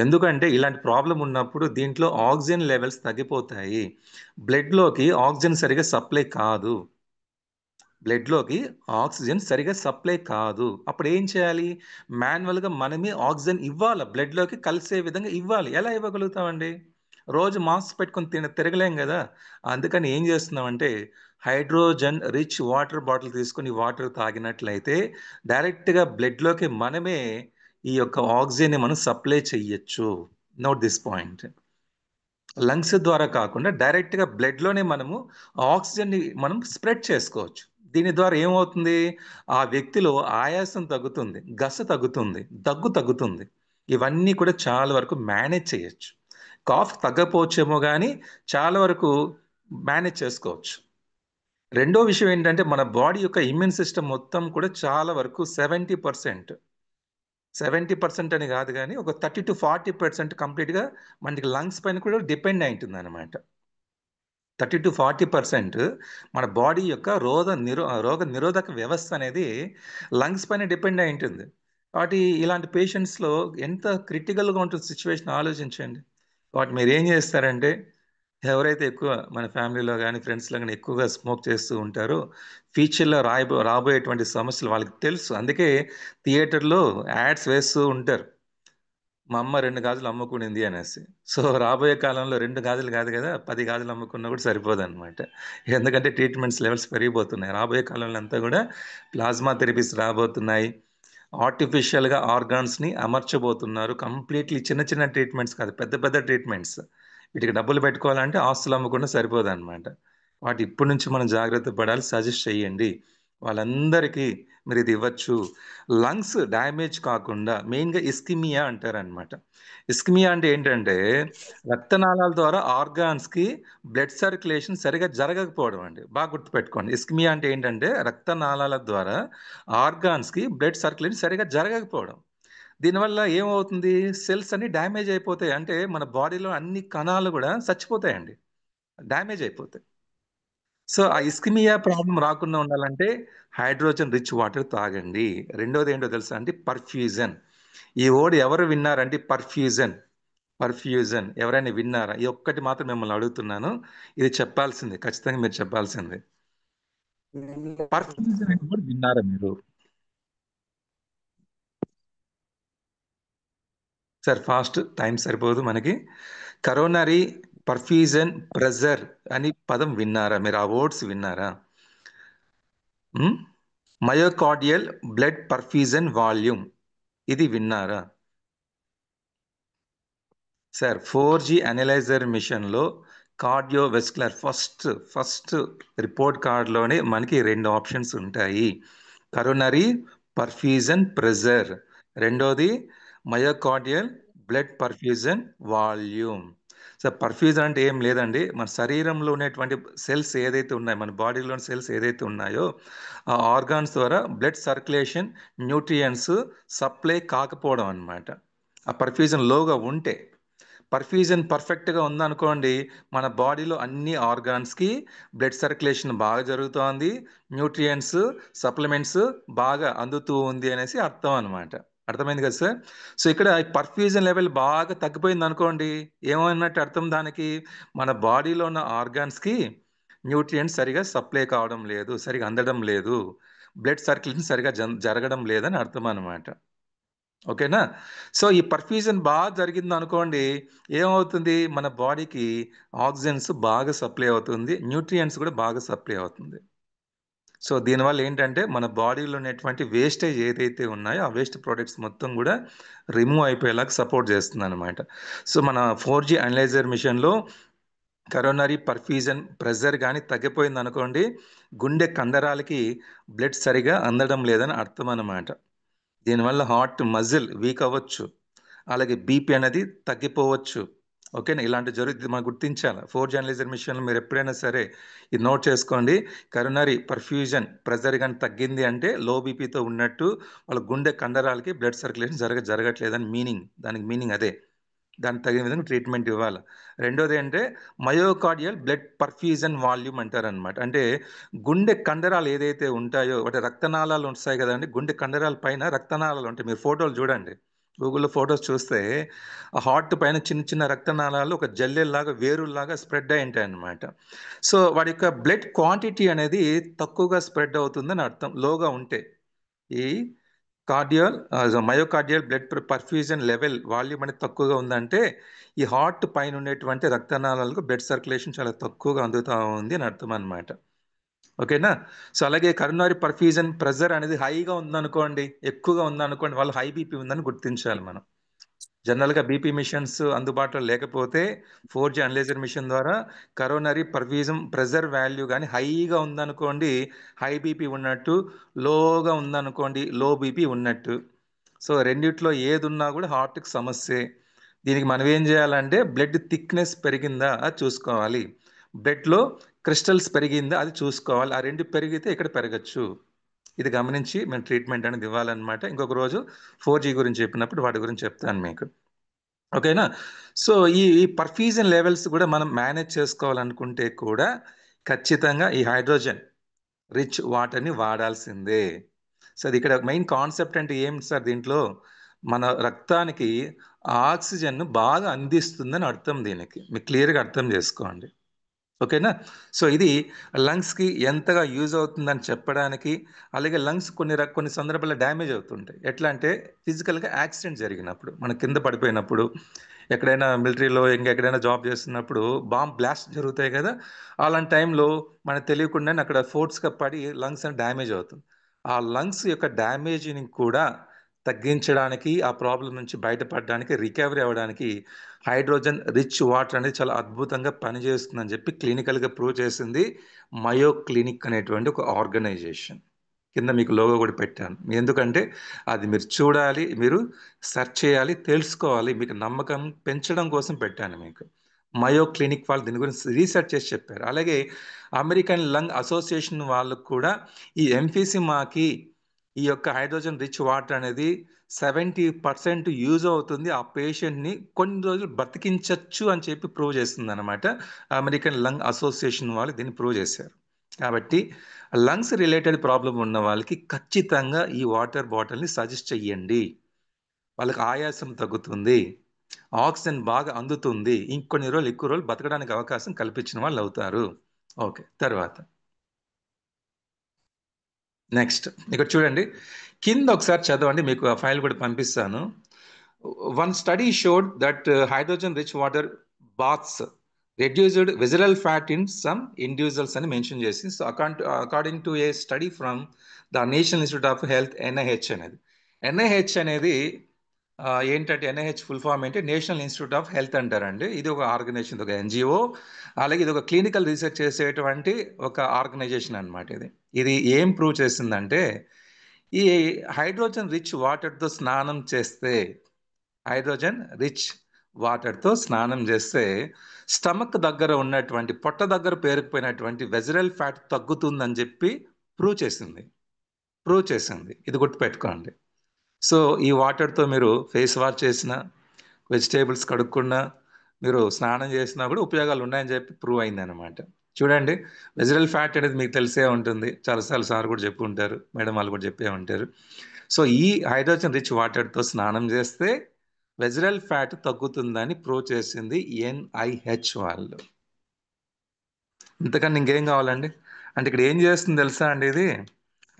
ఎందుకంటే ఇలాంటి ప్రాబ్లం ఉన్నప్పుడు దీంట్లో ఆక్సిజన్ లెవెల్స్ తగ్గిపోతాయి. బ్లడ్లోకి ఆక్సిజన్ సరిగా సప్లై కాదు. బ్లడ్లోకి ఆక్సిజన్ సరిగా సప్లై కాదు. అప్పుడు ఏం చేయాలి? మాన్యువల్గా మనమే ఆక్సిజన్ ఇవ్వాలి, బ్లడ్లోకి కలిసే విధంగా ఇవ్వాలి. ఎలా ఇవ్వగలుగుతామండి? రోజు మాస్క్ పెట్టుకొని తిరగలేం కదా. అందుకని ఏం చేస్తున్నామంటే హైడ్రోజన్ రిచ్ వాటర్ బాటిల్ తీసుకొని వాటర్ తాగినట్లయితే డైరెక్ట్గా బ్లడ్లోకి మనమే ఈ యొక్క ఆక్సిజన్ని మనం సప్లై చెయ్యొచ్చు. Note this point. లంగ్స్ ద్వారా కాకుండా డైరెక్ట్గా బ్లడ్లోనే మనము ఆక్సిజన్ని మనం స్ప్రెడ్ చేసుకోవచ్చు. దీని ద్వారా ఏమవుతుంది? ఆ వ్యక్తిలో ఆయాసం తగ్గుతుంది, గస తగ్గుతుంది, దగ్గు తగ్గుతుంది. ఇవన్నీ కూడా చాలా వరకు మేనేజ్ చేయొచ్చు. కాఫ్ తగ్గపోవచ్చేమో కానీ చాలా వరకు మేనేజ్ చేసుకోవచ్చు. రెండో విషయం ఏంటంటే మన బాడీ యొక్క ఇమ్యూన్ సిస్టమ్ మొత్తం కూడా చాలా వరకు 70% అని కాదు కానీ ఒక 30-40% కంప్లీట్గా మనకి లంగ్స్ పైన కూడా డిపెండ్ అయి ఉంటుంది అనమాట. 30-40% మన బాడీ యొక్క రోగ నిరోధక వ్యవస్థ అనేది లంగ్స్ పైన డిపెండ్ అయి ఉంటుంది. కాబట్టి ఇలాంటి పేషెంట్స్లో ఎంత క్రిటికల్గా ఉంటుంది సిచ్యువేషన్ ఆలోచించండి. కాబట్టి మీరు ఏం చేస్తారంటే ఎవరైతే ఎక్కువ మన ఫ్యామిలీలో కానీ ఫ్రెండ్స్లో కానీ ఎక్కువగా స్మోక్ చేస్తూ ఉంటారో ఫ్యూచర్లో రాబోయేటువంటి సమస్యలు వాళ్ళకి తెలుసు. అందుకే థియేటర్లో యాడ్స్ వేస్తూ ఉంటారు, మా అమ్మ 2 గాజులు అమ్ముకునింది అనేసి. సో రాబోయే కాలంలో 2 గాజులు కాదు కదా, 10 గాజులు అమ్ముకున్నా కూడా సరిపోదన్నమాట. ఎందుకంటే ట్రీట్మెంట్స్ లెవెల్స్ పెరిగిపోతున్నాయి. రాబోయే కాలంలో అంతా కూడా ప్లాస్మా థెరపీస్ రాబోతున్నాయి. ఆర్టిఫిషియల్గా ఆర్గాన్స్ని అమర్చబోతున్నారు. కంప్లీట్లీ చిన్న చిన్న ట్రీట్మెంట్స్ కాదు, పెద్ద పెద్ద ట్రీట్మెంట్స్. వీటికి డబ్బులు పెట్టుకోవాలంటే ఆస్తులు అమ్ముకున్నా సరిపోదన్నమాట. వాటి ఇప్పటి నుంచి మనం జాగ్రత్త పడాలి. సజెస్ట్ చేయండి వాళ్ళందరికీ మీరు ఇది ఇవ్వచ్చు. లంగ్స్ డ్యామేజ్ కాకుండా మెయిన్గా ఇస్కిమియా అంటారనమాట. ఇస్కిమియా అంటే ఏంటంటే రక్తనాళాల ద్వారా ఆర్గాన్స్కి బ్లడ్ సర్క్యులేషన్ సరిగా జరగకపోవడం అండి. బాగా గుర్తుపెట్టుకోండి. ఇస్కిమియా అంటే ఏంటంటే రక్తనాళాల ద్వారా ఆర్గాన్స్కి బ్లడ్ సర్క్యులేషన్ సరిగా జరగకపోవడం. దీనివల్ల ఏమవుతుంది? సెల్స్ అన్ని డ్యామేజ్ అయిపోతాయి. అంటే మన బాడీలో అన్ని కణాలు కూడా చచ్చిపోతాయండి, డ్యామేజ్ అయిపోతాయి. సో ఆ ఇస్కిమియా ప్రాబ్లం రాకుండా ఉండాలంటే హైడ్రోజన్ రిచ్ వాటర్ తాగండి. రెండోది ఏంటో తెలుసా అండి? పర్ఫ్యూజన్. ఈ వర్డ్ ఎవరు విన్నారండి? పర్ఫ్యూజన్. పర్ఫ్యూజన్ ఎవరైనా విన్నారా? ఈ ఒక్కటి మాత్రం మిమ్మల్ని అడుగుతున్నాను, ఇది చెప్పాల్సిందే, ఖచ్చితంగా మీరు చెప్పాల్సిందే. పర్ఫ్యూజన్ అనే వర్డ్ విన్నారా మీరు? సార్ ఫాస్ట్, టైం సరిపోదు మనకి. కరోనరీ పర్ఫ్యూజన్ ప్రెజర్ అని పదం విన్నారా మీరు? ఆ వర్డ్స్ విన్నారా? మయోకార్డియల్ బ్లడ్ పర్ఫ్యూజన్ వాల్యూమ్, ఇది విన్నారా? సార్ 4G అనలైజర్ మిషన్లో కార్డియోవెస్కులర్ ఫస్ట్ రిపోర్ట్ కార్డులోనే మనకి 2 ఆప్షన్స్ ఉంటాయి. కరోనరీ పర్ఫ్యూజన్ ప్రెజర్, రెండోది myocardial blood perfusion volume. Sir perfusion అంటే ఏం లేదండి, మన శరీరంలో ఉన్నటువంటి సెల్స్ ఏదైతే ఉన్నాయో, మన బాడీలోని సెల్స్ ఏదైతే ఉన్నాయో ఆ ఆర్గాన్స్ ద్వారా బ్లడ్ సర్క్యులేషన్ న్యూట్రియంట్స్ సప్లై కాకపోవడం అన్నమాట. ఆ పర్ఫ్యూజన్ లోగా ఉంటే పర్ఫ్యూజన్ పర్ఫెక్ట్గా ఉందనుకోండి, మన బాడీలో అన్ని ఆర్గాన్స్కి బ్లడ్ సర్క్యులేషన్ బాగా జరుగుతోంది, న్యూట్రియంట్స్ సప్లిమెంట్స్ బాగా అందుతూ ఉంది అనేసి అర్థం అనమాట. అర్థమైంది కదా సార్? సో ఇక్కడ పర్ఫ్యూజన్ లెవెల్ బాగా తగ్గిపోయింది అనుకోండి, ఏమన్నట్టు అర్థం దానికి, మన బాడీలో ఉన్న ఆర్గాన్స్కి న్యూట్రియంట్స్ సరిగా సప్లై కావడం లేదు, సరిగా అందడం లేదు, బ్లడ్ సర్క్యులేషన్ సరిగా జరగడం లేదని అర్థం అనమాట. ఓకేనా? సో ఈ పర్ఫ్యూజన్ బాగా జరిగింది అనుకోండి, ఏమవుతుంది, మన బాడీకి ఆక్సిజన్స్ బాగా సప్లై అవుతుంది, న్యూట్రియంట్స్ కూడా బాగా సప్లై అవుతుంది. సో దీనివల్ల ఏంటంటే మన బాడీలో ఉన్నటువంటి వేస్టేజ్ ఏదైతే ఉన్నాయో ఆ వేస్ట్ ప్రోడక్ట్స్ మొత్తం కూడా రిమూవ్ అయిపోయేలాగా సపోర్ట్ చేస్తుంది అనమాట. సో మన 4G అనలైజర్ మిషన్లో కరోనరీ పర్ఫ్యూజన్ ప్రెజర్ కానీ తగ్గిపోయింది అనుకోండి, గుండె కండరాలకి బ్లడ్ సరిగా అందడం లేదని అర్థం అన్నమాట. దీనివల్ల హార్ట్ మజిల్ వీక్ అవ్వచ్చు, అలాగే బీపీ అనేది తగ్గిపోవచ్చు. ఓకేనా? ఇలాంటి జరుగుతుంది, మనం గుర్తించాలి. 4G అనలైజర్ మిషన్లో మీరు ఎప్పుడైనా సరే ఇది నోట్ చేసుకోండి. కరోనరీ పర్ఫ్యూజన్ ప్రెజర్ కానీ తగ్గింది అంటే లో బీపీతో ఉన్నట్టు, వాళ్ళ గుండె కండరాలకి బ్లడ్ సర్క్యులేషన్ జరగట్లేదని మీనింగ్. దానికి మీనింగ్ అదే. దానికి తగిన విధంగా ట్రీట్మెంట్ ఇవ్వాలి. రెండోది అంటే మయోకార్డియల్ బ్లడ్ పర్ఫ్యూజన్ వాల్యూమ్ అంటారనమాట. అంటే గుండె కండరాలు ఏదైతే ఉంటాయో, అంటే రక్తనాళాలు ఉంటాయి కదండి, గుండె కండరాల పైన రక్తనాళాలు ఉంటాయి. మీరు ఫోటోలు చూడండి, గూగుల్లో ఫొటోస్ చూస్తే ఆ హార్ట్ పైన చిన్న చిన్న రక్తనాళాలు ఒక జల్లెల్లాగా వేరుల్లాగా స్ప్రెడ్ అయి ఉంటాయి అన్నమాట. సో వాడి యొక్క బ్లడ్ క్వాంటిటీ అనేది తక్కువగా స్ప్రెడ్ అవుతుందని అర్థం, లోగా ఉంటే. ఈ myocardial blood perfusion level volume అనేది తక్కువగా ఉందంటే, ఈ హార్ట్ పైన ఉండేటువంటి రక్తనాళాలకు బ్లడ్ సర్క్యులేషన్ చాలా తక్కువగా అందుతూ ఉంది అని అర్థం అనమాట. ఓకేనా? సో అలాగే కరోనరీ పర్ఫ్యూజన్ ప్రెజర్ అనేది హైగా ఉందనుకోండి, ఎక్కువగా ఉందనుకోండి, వాళ్ళు హై బీపీ ఉందని గుర్తించాలి మనం. జనరల్గా బీపీ మిషన్స్ అందుబాటులో లేకపోతే 4G అనలైజర్ మిషన్ ద్వారా కరోనరీ పర్ఫ్యూజన్ ప్రెజర్ వాల్యూ కానీ హైగా ఉందనుకోండి, హై బీపీ ఉన్నట్టు, లోగా ఉందనుకోండి, లో బీపీ ఉన్నట్టు. సో రెండిట్లో ఏది ఉన్నా కూడా హార్ట్కి సమస్యే. దీనికి మనం ఏం చేయాలంటే బ్లడ్ థిక్నెస్ పెరిగిందా అది చూసుకోవాలి, బ్లడ్లో క్రిస్టల్స్ పెరిగిందా అది చూసుకోవాలి. ఆ రెండు పెరిగితే ఇక్కడ పెరగచ్చు. ఇది గమనించి మేము ట్రీట్మెంట్ అనేది ఇవ్వాలన్నమాట. ఇంకొక రోజు 4G గురించి చెప్పినప్పుడు వాటి గురించి చెప్తాను మీకు. ఓకేనా? సో ఈ పర్ఫ్యూజన్ లెవెల్స్ కూడా మనం మేనేజ్ చేసుకోవాలనుకుంటే కూడా ఖచ్చితంగా ఈ హైడ్రోజన్ రిచ్ వాటర్ని వాడాల్సిందే. సో అది ఇక్కడ మెయిన్ కాన్సెప్ట్ అంటే ఏమిటి సార్, దీంట్లో మన రక్తానికి ఆక్సిజన్ బాగా అందిస్తుందని అర్థం. దీనికి మీకు క్లియర్గా అర్థం చేసుకోండి. ఓకేనా? సో ఇది లంగ్స్కి ఎంతగా యూజ్ అవుతుందని చెప్పడానికి, అలాగే లంగ్స్ కొన్ని సందర్భాల్లో డ్యామేజ్ అవుతుంటాయి. ఎట్లా అంటే ఫిజికల్గా యాక్సిడెంట్ జరిగినప్పుడు, మనం కింద పడిపోయినప్పుడు, ఎక్కడైనా మిలిటరీలో ఇంకెక్కడైనా జాబ్ చేస్తున్నప్పుడు బాంబ్ బ్లాస్ట్ జరుగుతాయి కదా, అలాంటి టైంలో మనకు తెలియకుండానే అక్కడ ఫోర్స్గా పడి లంగ్స్ అని డ్యామేజ్ అవుతుంది. ఆ లంగ్స్ యొక్క డ్యామేజ్ని కూడా తగ్గించడానికి, ఆ ప్రాబ్లం నుంచి బయటపడడానికి, రికవరీ అవ్వడానికి హైడ్రోజన్ రిచ్ వాటర్ అనేది చాలా అద్భుతంగా పనిచేస్తుందని చెప్పి క్లినికల్గా ప్రూవ్ చేసింది మయో క్లినిక్ అనేటువంటి ఒక ఆర్గనైజేషన్. కింద మీకు లోగో కూడా పెట్టాను, ఎందుకంటే అది మీరు చూడాలి, మీరు సెర్చ్ చేయాలి, తెలుసుకోవాలి, మీకు నమ్మకం పెంచడం కోసం పెట్టాను మీకు. మయో క్లినిక్ వాళ్ళు దీని గురించి రీసెర్చ్ చేసి చెప్పారు. అలాగే అమెరికన్ లంగ్ అసోసియేషన్ వాళ్ళకు కూడా ఈ ఎంఫీసిమాకి ఈ యొక్క హైడ్రోజన్ రిచ్ వాటర్ అనేది 70% యూజ్ అవుతుంది, ఆ పేషెంట్ని కొన్ని రోజులు బతికించవచ్చు అని చెప్పి ప్రూవ్ చేస్తుంది అనమాట. అమెరికన్ లంగ్ అసోసియేషన్ వాళ్ళు దీన్ని ప్రూవ్ చేశారు. కాబట్టి లంగ్స్ రిలేటెడ్ ప్రాబ్లం ఉన్న వాళ్ళకి ఖచ్చితంగా ఈ వాటర్ బాటిల్ని సజెస్ట్ చెయ్యండి. వాళ్ళకి ఆయాసం తగ్గుతుంది, ఆక్సిజన్ బాగా అందుతుంది, ఇంకొన్ని రోజులు ఎక్కువ రోజులు బతకడానికి అవకాశం కల్పించిన వాళ్ళు అవుతారు. ఓకే, తర్వాత నెక్స్ట్ ఇక్కడ చూడండి, కింద ఒకసారి చదవండి, మీకు ఆ ఫైల్ కూడా పంపిస్తాను. One study showed that hydrogen rich water baths reduced visceral fat in some individuals అని మెన్షన్ చేసి, so according to a study from the national institute of health, NIH అనేది. NIH అనేది ఏంటంటే, NIH ఫుల్ ఫామ్ ఏంటి, national institute of health అంటారండి. ఇది ఒక organisation, ఒక NGO, అలాగే ఇది ఒక క్లినికల్ రీసెర్చ్ చేసేటువంటి ఒక ఆర్గనైజేషన్ అనమాట. ఇది ఏం ప్రూవ్ చేసిందంటే, ఈ హైడ్రోజన్ రిచ్ వాటర్తో స్నానం చేస్తే, హైడ్రోజన్ రిచ్ వాటర్తో స్నానం చేస్తే స్టమక్ దగ్గర ఉన్నటువంటి, పొట్ట దగ్గర పేరుకుపోయినటువంటి వెజరల్ ఫ్యాట్ తగ్గుతుందని చెప్పి ప్రూవ్ చేసింది. ఇది గుర్తుపెట్టుకోండి. సో ఈ వాటర్తో మీరు ఫేస్ వాష్ చేసిన, వెజిటేబుల్స్ కడుక్కున్నా, మీరు స్నానం చేసినా కూడా ఉపయోగాలు ఉన్నాయని చెప్పి ప్రూవ్ అయింది అనమాట. చూడండి, వెజిటల్ ఫ్యాట్ అనేది మీకు తెలిసే ఉంటుంది, చాలాసార్లు సార్ కూడా చెప్పి ఉంటారు, మేడం వాళ్ళు కూడా చెప్పే ఉంటారు. సో ఈ హైడ్రోజన్ రిచ్ వాటర్తో స్నానం చేస్తే వెజిటల్ ఫ్యాట్ తగ్గుతుందని ప్రూవ్ చేసింది ఎన్ఐహెచ్ వాళ్ళు. ఇంతకన్నా ఇంకేం కావాలండి? అంటే ఇక్కడ ఏం చేస్తుంది తెలుసా అండి, ఇది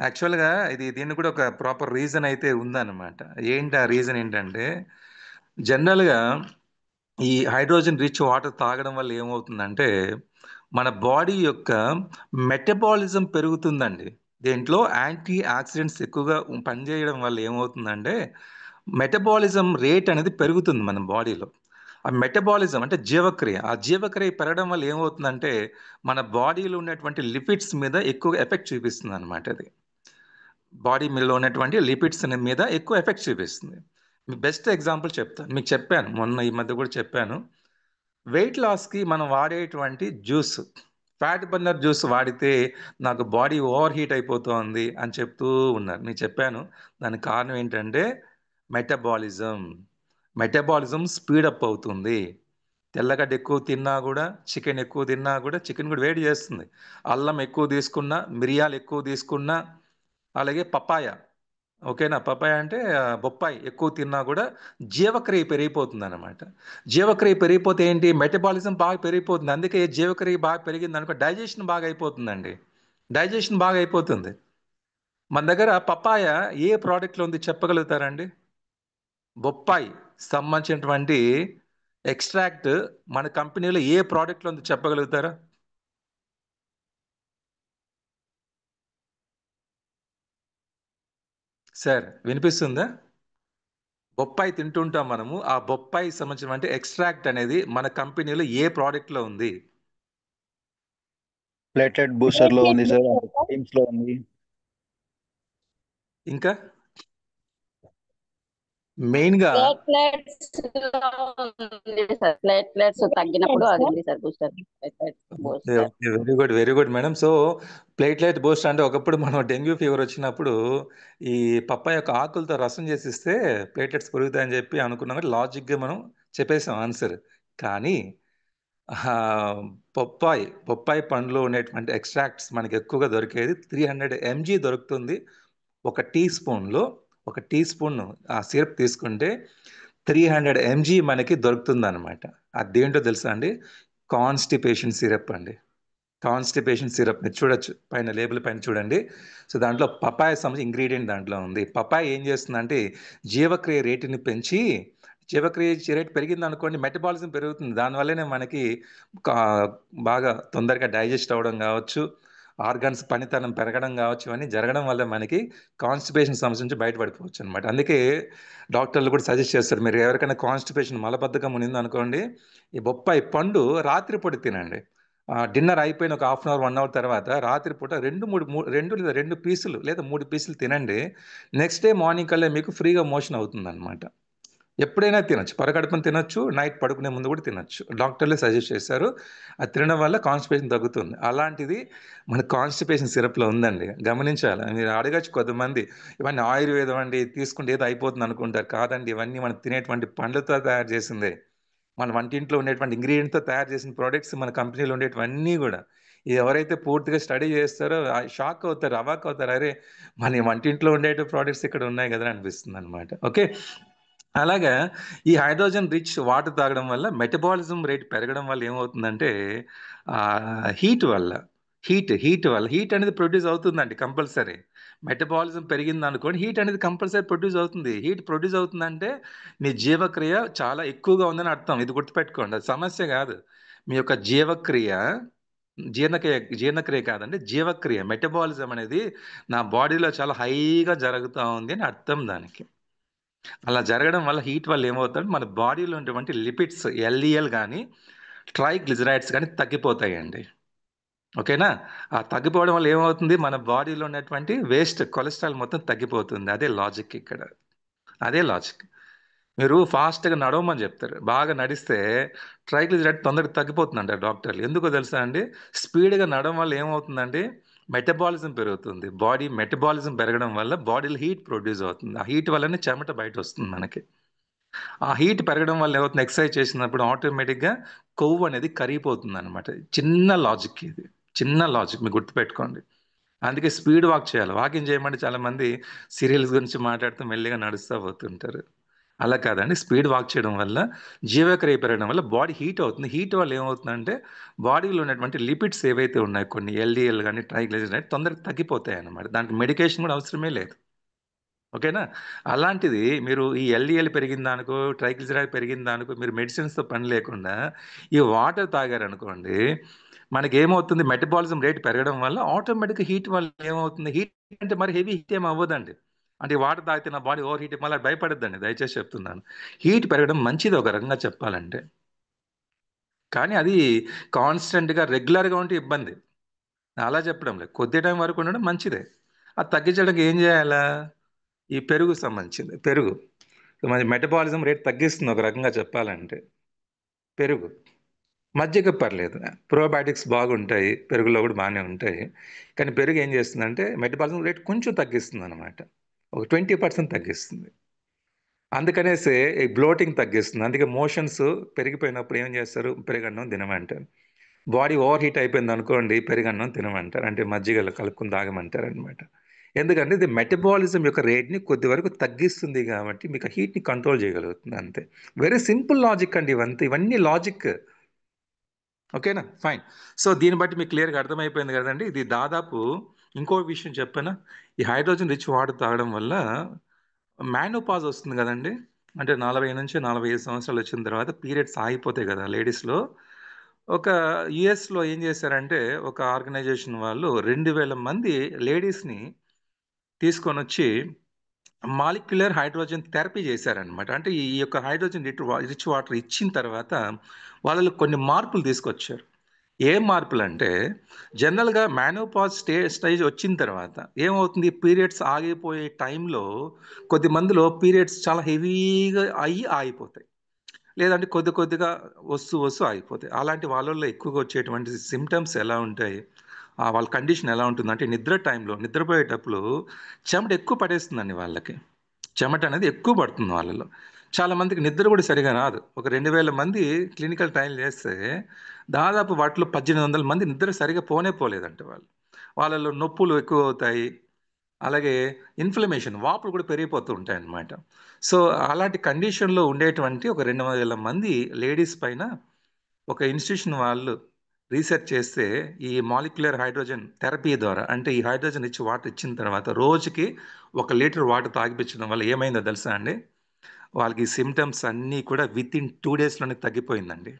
యాక్చువల్గా దీన్ని కూడా ఒక ప్రాపర్ రీజన్ అయితే ఉందన్నమాట. ఏంటి ఆ రీజన్ ఏంటంటే, జనరల్గా ఈ హైడ్రోజన్ రిచ్ వాటర్ తాగడం వల్ల ఏమవుతుందంటే మన బాడీ యొక్క మెటబాలిజం పెరుగుతుందండి. దీంట్లో యాంటీ ఆక్సిడెంట్స్ ఎక్కువగా పనిచేయడం వల్ల ఏమవుతుందంటే మెటబాలిజం రేట్ అనేది పెరుగుతుంది మన బాడీలో. ఆ మెటబాలిజం అంటే జీవక్రియ, ఆ జీవక్రియ పెరగడం వల్ల ఏమవుతుందంటే మన బాడీలో ఉన్నటువంటి లిపిడ్స్ మీద ఎక్కువ ఎఫెక్ట్ చూపిస్తుంది అనమాట. అది బాడీ మీలో ఉన్నటువంటి లిపిడ్స్ మీద ఎక్కువ ఎఫెక్ట్ చూపిస్తుంది. బెస్ట్ ఎగ్జాంపుల్ చెప్తాను, మీకు చెప్పాను మొన్న ఈ మధ్య కూడా చెప్పాను. వెయిట్ లాస్కి మనం వాడేటువంటి జ్యూస్, ఫ్యాట్ బర్నర్ జ్యూస్ వాడితే నాకు బాడీ ఓవర్ హీట్ అయిపోతుంది అని చెప్తూ ఉన్నారు. నేను చెప్పాను దానికి కారణం ఏంటంటే మెటబాలిజం. మెటబాలిజం స్పీడప్ అవుతుంది. తెల్లగడ్డ ఎక్కువ తిన్నా కూడా, చికెన్ ఎక్కువ తిన్నా కూడా, చికెన్ కూడా వేడి చేస్తుంది. అల్లం ఎక్కువ తీసుకున్నా, మిరియాలు ఎక్కువ తీసుకున్నా, అలాగే పపాయ, ఓకేనా, పపాయ అంటే బొప్పాయి ఎక్కువ తిన్నా కూడా జీవక్రియ పెరిగిపోతుంది అనమాట. జీవక్రియ పెరిగిపోతే ఏంటి, మెటబాలిజం బాగా పెరిగిపోతుంది. అందుకే జీవక్రియ బాగా పెరిగింది అనుకో డైజెషన్ బాగా అయిపోతుందండి. డైజెషన్ బాగా అయిపోతుంది. మన దగ్గర పపాయ ఏ ప్రోడక్ట్లో ఉంది చెప్పగలుగుతారండి? బొప్పాయి సంబంధించినటువంటి ఎక్స్ట్రాక్ట్ మన కంపెనీలో ఏ ప్రోడక్ట్లో ఉంది చెప్పగలుగుతారా? సార్ వినిపిస్తుందా? బొప్పాయి తింటుంటాం మనము, ఆ బొప్పాయి సంబంధించిన ఎక్స్ట్రాక్ట్ అనేది మన కంపెనీలో ఏ ప్రోడక్ట్లో ఉంది? ప్లేటెడ్ బూస్టర్ లో ఉంది సార్, టీమ్స్ లో ఉంది. ఇంకా మెయిన్గా ప్లేట్లెట్స్ తగ్గినప్పుడు అది ఉంది sir booster. Very good, very good madam. So platelet Boost అంటే ఒకప్పుడు మనం డెంగ్యూ ఫీవర్ వచ్చినప్పుడు ఈ పప్పాయ యొక్క ఆకులతో రసం చేసిస్తే ప్లేట్లెట్స్ పెరుగుతాయని చెప్పి అనుకున్నాం, కానీ లాజిక్గా మనం చెప్పేసాం ఆన్సర్. కానీ బొప్పాయి పండులో ఉండేటువంటి ఎక్స్ట్రాక్ట్స్ మనకి ఎక్కువగా దొరికేది 300 mg దొరుకుతుంది. ఒక టీ స్పూన్ ఆ సిరప్ తీసుకుంటే 300 mg మనకి దొరుకుతుంది అనమాట. అది దేంటో తెలుసా అండి? కాన్స్టిపేషన్ సిరప్ అండి. కాన్స్టిపేషన్ సిరప్ మీరు చూడొచ్చు, పైన లేబుల్ పైన చూడండి. సో దాంట్లో పపాయ సంబంధించి ఇంగ్రీడియంట్ దాంట్లో ఉంది. పపాయ ఏం చేస్తుందంటే జీవక్రియ రేటుని పెంచి, జీవక్రియ రేట్ పెరిగింది అనుకోండి మెటబాలిజం పెరుగుతుంది. దానివల్లనే మనకి బాగా తొందరగా డైజెస్ట్ అవ్వడం కావచ్చు, ఆర్గాన్స్ పనితనం పెరగడం కావచ్చు, ఇవన్నీ జరగడం వల్ల మనకి కాన్స్టిపేషన్ సమస్య నుంచి బయటపడిపోవచ్చు అనమాట. అందుకే డాక్టర్లు కూడా సజెస్ట్ చేస్తారు, మీరు ఎవరికైనా కాన్స్టిపేషన్ మలబద్ధకం ఉన్నింది అనుకోండి, ఈ బొప్పాయి పండు రాత్రిపూట తినండి. డిన్నర్ అయిపోయిన ఒక హాఫ్ అన్ అవర్ 1 అవర్ తర్వాత రాత్రిపూట 2 పీసులు లేదా 3 పీసులు తినండి. నెక్స్ట్ డే మార్నింగ్ కల్లా మీకు ఫ్రీగా మోషన్ అవుతుంది అనమాట. ఎప్పుడైనా తినొచ్చు, పరగడుపున తినొచ్చు, నైట్ పడుకునే ముందు కూడా తినొచ్చు. డాక్టర్లే సజెస్ట్ చేశారు. అది తినడం వల్ల కాన్స్టిపేషన్ తగ్గుతుంది. అలాంటిది మన కాన్స్టిపేషన్ సిరప్లో ఉందండి, గమనించాలి. మీరు అడగచ్చు కొంతమంది, ఇవన్నీ ఆయుర్వేదం అండి తీసుకుంటే ఏదో అయిపోతుంది అనుకుంటారు. కాదండి, ఇవన్నీ మనం తినేటువంటి పండ్లతో తయారు చేసిందే. మన వంటింట్లో ఉండేటువంటి ఇంగ్రీడియంట్తో తయారు చేసిన ప్రోడక్ట్స్ మన కంపెనీలో ఉండేటివన్నీ కూడా. ఇది ఎవరైతే పూర్తిగా స్టడీ చేస్తారో షాక్ అవుతారు, అవాక్ అవుతారు, అరే మన వంటింట్లో ఉండేటి ప్రోడక్ట్స్ ఇక్కడ ఉన్నాయి కదా అనిపిస్తుంది అనమాట. ఓకే, అలాగా ఈ హైడ్రోజన్ రిచ్ వాటర్ తాగడం వల్ల మెటబాలిజం రేట్ పెరగడం వల్ల ఏమవుతుందంటే హీట్ అనేది ప్రొడ్యూస్ అవుతుందండి కంపల్సరీ. మెటబాలిజం పెరిగింది అనుకోండి, హీట్ అనేది కంపల్సరీ ప్రొడ్యూస్ అవుతుంది. హీట్ ప్రొడ్యూస్ అవుతుందంటే మీ జీవక్రియ చాలా ఎక్కువగా ఉందని అర్థం. ఇది గుర్తుపెట్టుకోండి, అది సమస్య కాదు. మీ యొక్క జీర్ణక్రియ కాదండి, జీవక్రియ, మెటబాలిజం అనేది నా బాడీలో చాలా హైగా జరుగుతూ ఉంది అని అర్థం దానికి. అలా జరగడం వల్ల హీట్ వల్ల ఏమవుతుందంటే మన బాడీలో ఉన్నటువంటి లిపిడ్స్ ఎల్డిఎల్ కానీ ట్రైగ్లిజరైడ్స్ కానీ తగ్గిపోతాయండి. ఓకేనా? ఆ తగ్గిపోవడం వల్ల ఏమవుతుంది, మన బాడీలో ఉన్నటువంటి వేస్ట్ కొలెస్ట్రాల్ మొత్తం తగ్గిపోతుంది. అదే లాజిక్ ఇక్కడ, అదే లాజిక్. మీరు ఫాస్ట్గా నడవమని చెప్తారు, బాగా నడిస్తే ట్రైగ్లిజరైడ్ తొందరగా తగ్గిపోతుందంట డాక్టర్లు. ఎందుకో తెలుసా అండి? స్పీడ్గా నడవడం వల్ల ఏమవుతుందంటే మెటబాలిజం పెరుగుతుంది. బాడీ మెటబాలిజం పెరగడం వల్ల బాడీలో హీట్ ప్రొడ్యూస్ అవుతుంది. ఆ హీట్ వల్లనే చెమట బయట వస్తుంది మనకి. ఆ హీట్ పెరగడం వల్ల ఏమవుతుంది, ఎక్సర్సైజ్ చేసినప్పుడు ఆటోమేటిక్గా కొవ్వు అనేది కరిగిపోతుంది అనమాట. చిన్న లాజిక్ ఇది, చిన్న లాజిక్ మీరు గుర్తుపెట్టుకోండి. అందుకే స్పీడ్ వాక్ చేయాలి. వాకింగ్ చేయమంటే చాలామంది సీరియల్స్ గురించి మాట్లాడుతూ మెల్లిగా నడుస్తూ పోతుంటారు. అలా కాదండి, స్పీడ్ వాక్ చేయడం వల్ల జీవక్రియ పెరగడం వల్ల బాడీ హీట్ అవుతుంది. హీట్ వల్ల ఏమవుతుందంటే బాడీలో ఉన్నటువంటి లిపిడ్స్ ఏవైతే ఉన్నాయో కొన్ని ఎల్డిఎల్ కానీ ట్రైగ్లిజరైడ్ కానీ తొందరగా తగ్గిపోతాయి అన్నమాట. దానికి మెడికేషన్ కూడా అవసరమే లేదు. ఓకేనా? అలాంటిది మీరు ఈ ఎల్డిఎల్ పెరిగిన దానికో ట్రైగ్లిజరైడ్ పెరిగిన దానికో మీరు మెడిసిన్స్తో పని లేకుండా ఈ వాటర్ తాగారనుకోండి, మనకి ఏమవుతుంది, మెటబాలిజం రేట్ పెరగడం వల్ల ఆటోమేటిక్గా హీట్ వల్ల ఏమవుతుంది, హీట్ అంటే మరి హెవీ హీట్ ఏమి అవ్వదండి. అంటే వాటర్ తాగితే నా బాడీ ఓవర్ హీట్ మళ్ళీ భయపడద్దండి, దయచేసి చెప్తున్నాను. హీట్ పెరగడం మంచిది ఒక రకంగా చెప్పాలంటే, కానీ అది కాన్స్టెంట్గా రెగ్యులర్గా ఉంటే ఇబ్బంది. అలా చెప్పడం లేదు, కొద్ది టైం వరకు ఉండడం మంచిదే. అది తగ్గించడానికి ఏం చేయాలా, ఈ పెరుగు సంబంధించింది, పెరుగు మన మెటబాలిజం రేట్ తగ్గిస్తుంది ఒక రకంగా చెప్పాలంటే. పెరుగు, మజ్జిగ పర్లేదు, ప్రోబయాటిక్స్ బాగుంటాయి పెరుగులో కూడా బాగానే ఉంటాయి. కానీ పెరుగు ఏం చేస్తుందంటే మెటబాలిజం రేట్ కొంచెం తగ్గిస్తుంది అనమాట, ఒక 20% తగ్గిస్తుంది. అందుకనేసే ఈ బ్లోటింగ్ తగ్గిస్తుంది. అందుకే మోషన్స్ పెరిగిపోయినప్పుడు ఏం చేస్తారు, పెరుగన్నం తినమంటారు. బాడీ ఓవర్ హీట్ అయిపోయింది అనుకోండి, పెరుగన్నం తినమంటారు, అంటే మజ్జిగలో కలుపుకుని తాగమంటారు అనమాట. ఎందుకంటే ఇది మెటబాలిజం యొక్క రేట్ని కొద్ది వరకు తగ్గిస్తుంది కాబట్టి మీకు హీట్ని కంట్రోల్ చేయగలుగుతుంది, అంతే. వెరీ సింపుల్ లాజిక్ అండి ఇవన్నీ లాజిక్. ఓకేనా, ఫైన్. సో దీన్ని బట్టి మీకు క్లియర్గా అర్థమైపోయింది కదండి. ఇది దాదాపు ఇంకో విషయం చెప్పానా, ఈ హైడ్రోజన్ రిచ్ వాటర్ తాగడం వల్ల మ్యానోపాజ్ వస్తుంది కదండి. అంటే 40 నుంచి 45 సంవత్సరాలు వచ్చిన తర్వాత పీరియడ్స్ ఆగిపోతాయి కదా లేడీస్లో. ఒక యుఎస్లో ఏం చేశారంటే ఒక ఆర్గనైజేషన్ వాళ్ళు 2000 మంది లేడీస్ని తీసుకొని వచ్చి మాలిక్యులర్ హైడ్రోజన్ థెరపీ చేశారనమాట. అంటే ఈ యొక్క హైడ్రోజన్ రిచ్ వాటర్ ఇచ్చిన తర్వాత వాళ్ళలో కొన్ని మార్పులు తీసుకొచ్చారు. ఏ మార్పులు అంటే, జనరల్గా మ్యానోపాజ్ స్టేజ్ వచ్చిన తర్వాత ఏమవుతుంది, పీరియడ్స్ ఆగిపోయే టైంలో కొద్ది మందిలో పీరియడ్స్ చాలా హెవీగా అయ్యి ఆగిపోతాయి, లేదంటే కొద్ది కొద్దిగా వస్తూ ఆగిపోతాయి. అలాంటి వాళ్ళల్లో ఎక్కువగా వచ్చేటువంటి సిమ్టమ్స్ ఎలా ఉంటాయి, వాళ్ళ కండిషన్ ఎలా ఉంటుందంటే, నిద్ర టైంలో నిద్రపోయేటప్పుడు చెమట ఎక్కువ పడేస్తుందండి వాళ్ళకి. చెమట అనేది ఎక్కువ పడుతుంది వాళ్ళలో. చాలామందికి నిద్ర కూడా సరిగా రాదు. ఒక 2000 మంది క్లినికల్ ట్రయల్ చేస్తే దాదాపు వాటిలో 1800 మంది నిద్ర సరిగా పోలేదంట వాళ్ళు. వాళ్ళలో నొప్పులు ఎక్కువ అవుతాయి, అలాగే ఇన్ఫ్లమేషన్ వాపులు కూడా పెరిగిపోతూ ఉంటాయి అన్నమాట. సో అలాంటి కండిషన్లో ఉండేటువంటి ఒక 2000 మంది లేడీస్ పైన ఒక ఇన్స్టిట్యూషన్ వాళ్ళు రీసెర్చ్ చేస్తే ఈ మాలిక్యులర్ హైడ్రోజన్ థెరపీ ద్వారా, అంటే ఈ హైడ్రోజన్ ఇచ్చి వాటర్ ఇచ్చిన తర్వాత రోజుకి 1 లీటర్ వాటర్ తాగిపించడం వల్ల ఏమైందో తెలుసా అండి, వాళ్ళకి సిమ్టమ్స్ అన్నీ కూడా విత్ ఇన్ 2 డేస్లోనే తగ్గిపోయిందండి.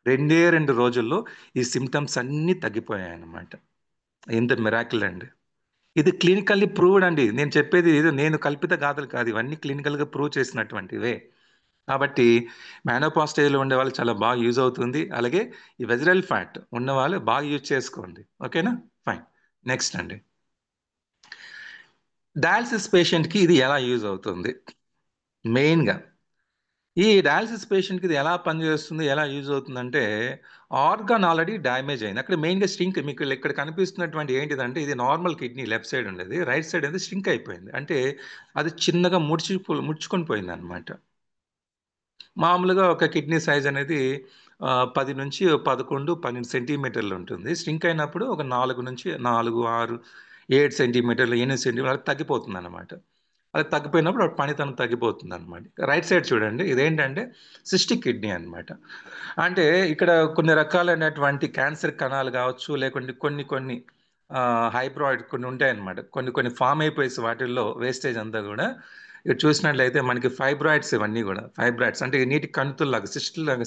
2 రోజుల్లో ఈ సిమ్టమ్స్ అన్నీ తగ్గిపోయాయి అన్నమాట. ఎంత మిరాకిల్ అండి. ఇది క్లినికల్లీ ప్రూవ్డ్ అండి. నేను చెప్పేది ఏదో నేను కల్పిత గాథలు కాదు, ఇవన్నీ క్లినికల్గా ప్రూవ్ చేసినటువంటివే. కాబట్టి మ్యానోపాజ్ స్టేజ్లో ఉండే వాళ్ళు చాలా బాగా యూజ్ అవుతుంది. అలాగే ఈ వెజిటల్ ఫ్యాట్ ఉన్న వాళ్ళు బాగా యూజ్ చేసుకోండి. ఓకేనా, ఫైన్. నెక్స్ట్ అండి, డయాలసిస్ పేషెంట్కి ఇది ఎలా యూజ్ అవుతుంది. మెయిన్గా ఈ డయాలసిస్ పేషెంట్కి ఇది ఎలా పనిచేస్తుంది, ఎలా యూజ్ అవుతుందంటే, ఆర్గాన్ ఆల్రెడీ డ్యామేజ్ అయింది. అక్కడ మెయిన్గా స్ట్రింక్, మీకు ఇక్కడ కనిపిస్తున్నటువంటి ఏంటిదంటే, ఇది నార్మల్ కిడ్నీ లెఫ్ట్ సైడ్ ఉండేది, రైట్ సైడ్ అనేది స్ట్రింక్ అయిపోయింది. అంటే అది చిన్నగా ముడుచుకొని పోయింది అనమాట. మామూలుగా ఒక కిడ్నీ సైజ్ అనేది 10 నుంచి 11, 12 సెంటీమీటర్లు ఉంటుంది. స్ట్రింక్ అయినప్పుడు ఒక 4 నుంచి 4, 6, 7 సెంటీమీటర్లు, 8 సెంటీమీటర్లు తగ్గిపోతుంది అనమాట. అది తగ్గిపోయినప్పుడు పనితనం తగ్గిపోతుంది అనమాట. రైట్ సైడ్ చూడండి, ఇదేంటంటే సిస్టిక్ కిడ్నీ అనమాట. అంటే ఇక్కడ కొన్ని రకాలైనటువంటి క్యాన్సర్ కణాలు కావచ్చు, లేకుంటే కొన్ని హైబ్రాయిడ్ కొన్ని ఉంటాయన్నమాట. కొన్ని ఫామ్ అయిపోయేసి వాటిల్లో వేస్టేజ్ అంతా కూడా ఇక్కడ చూసినట్లయితే మనకి ఫైబ్రాయిడ్స్, ఇవన్నీ కూడా ఫైబ్రాయిడ్స్ అంటే నీటి కణుతుల్లాగా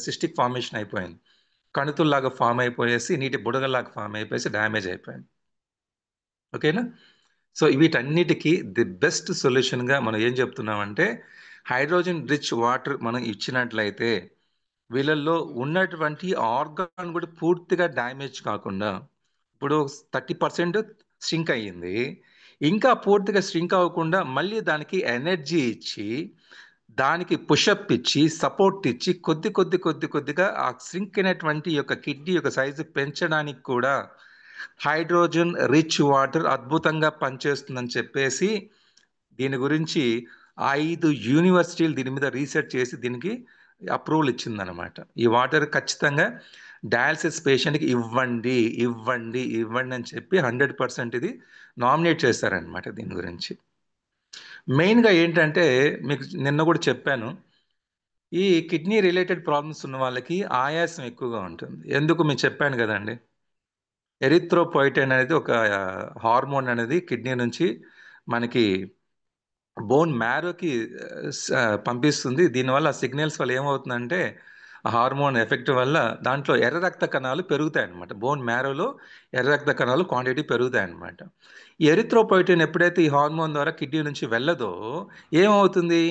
సిస్టిక్ ఫార్మేషన్ అయిపోయింది. కణుతుల్లాగా ఫామ్ అయిపోయేసి నీటి బుడగల్లాగా ఫామ్ అయిపోయేసి డ్యామేజ్ అయిపోయింది. ఓకేనా. సో వీటన్నిటికీ ది బెస్ట్ సొల్యూషన్గా మనం ఏం చెప్తున్నామంటే, హైడ్రోజన్ రిచ్ వాటర్ మనం ఇచ్చినట్లయితే వీళ్ళల్లో ఉన్నటువంటి ఆర్గాన్ కూడా పూర్తిగా డ్యామేజ్ కాకుండా, ఇప్పుడు 30% స్ట్రింక్ అయ్యింది, ఇంకా పూర్తిగా స్ట్రింక్ అవ్వకుండా మళ్ళీ దానికి ఎనర్జీ ఇచ్చి, దానికి పుషప్ ఇచ్చి, సపోర్ట్ ఇచ్చి, కొద్దిగా ఆ స్ట్రింక్ అయినటువంటి యొక్క కిడ్నీ యొక్క సైజు పెంచడానికి కూడా హైడ్రోజన్ రిచ్ వాటర్ అద్భుతంగా పనిచేస్తుందని చెప్పేసి దీని గురించి 5 యూనివర్సిటీలు దీని మీద రీసెర్చ్ చేసి దీనికి అప్రూవల్ ఇచ్చిందనమాట. ఈ వాటర్ ఖచ్చితంగా డయాలసిస్ పేషెంట్కి ఇవ్వండి ఇవ్వండి ఇవ్వండి అని చెప్పి 100% ఇది నామినేట్ చేశారనమాట దీని గురించి. మెయిన్గా ఏంటంటే మీకు నిన్న కూడా చెప్పాను, ఈ కిడ్నీ రిలేటెడ్ ప్రాబ్లమ్స్ ఉన్న వాళ్ళకి ఆయాసం ఎక్కువగా ఉంటుంది. ఎందుకు మీకు చెప్పాను కదండి, ఎరిథ్రోపోయిటిన్ అనేది ఒక హార్మోన్ అనేది కిడ్నీ నుంచి మనకి బోన్ మ్యారోకి పంపిస్తుంది. దీనివల్ల సిగ్నల్స్ వల్ల ఏమవుతుందంటే ఆ హార్మోన్ ఎఫెక్ట్ వల్ల దాంట్లో ఎర్ర రక్త కణాలు పెరుగుతాయి అన్నమాట. బోన్ మ్యారోలో ఎర్ర రక్త కణాలు క్వాంటిటీ పెరుగుతాయి అన్నమాట. ఈ ఎరిథ్రోపోయిటిన్ ఎప్పుడైతే ఈ హార్మోన్ ద్వారా కిడ్నీ నుంచి వెళ్ళదో ఏమవుతుంది,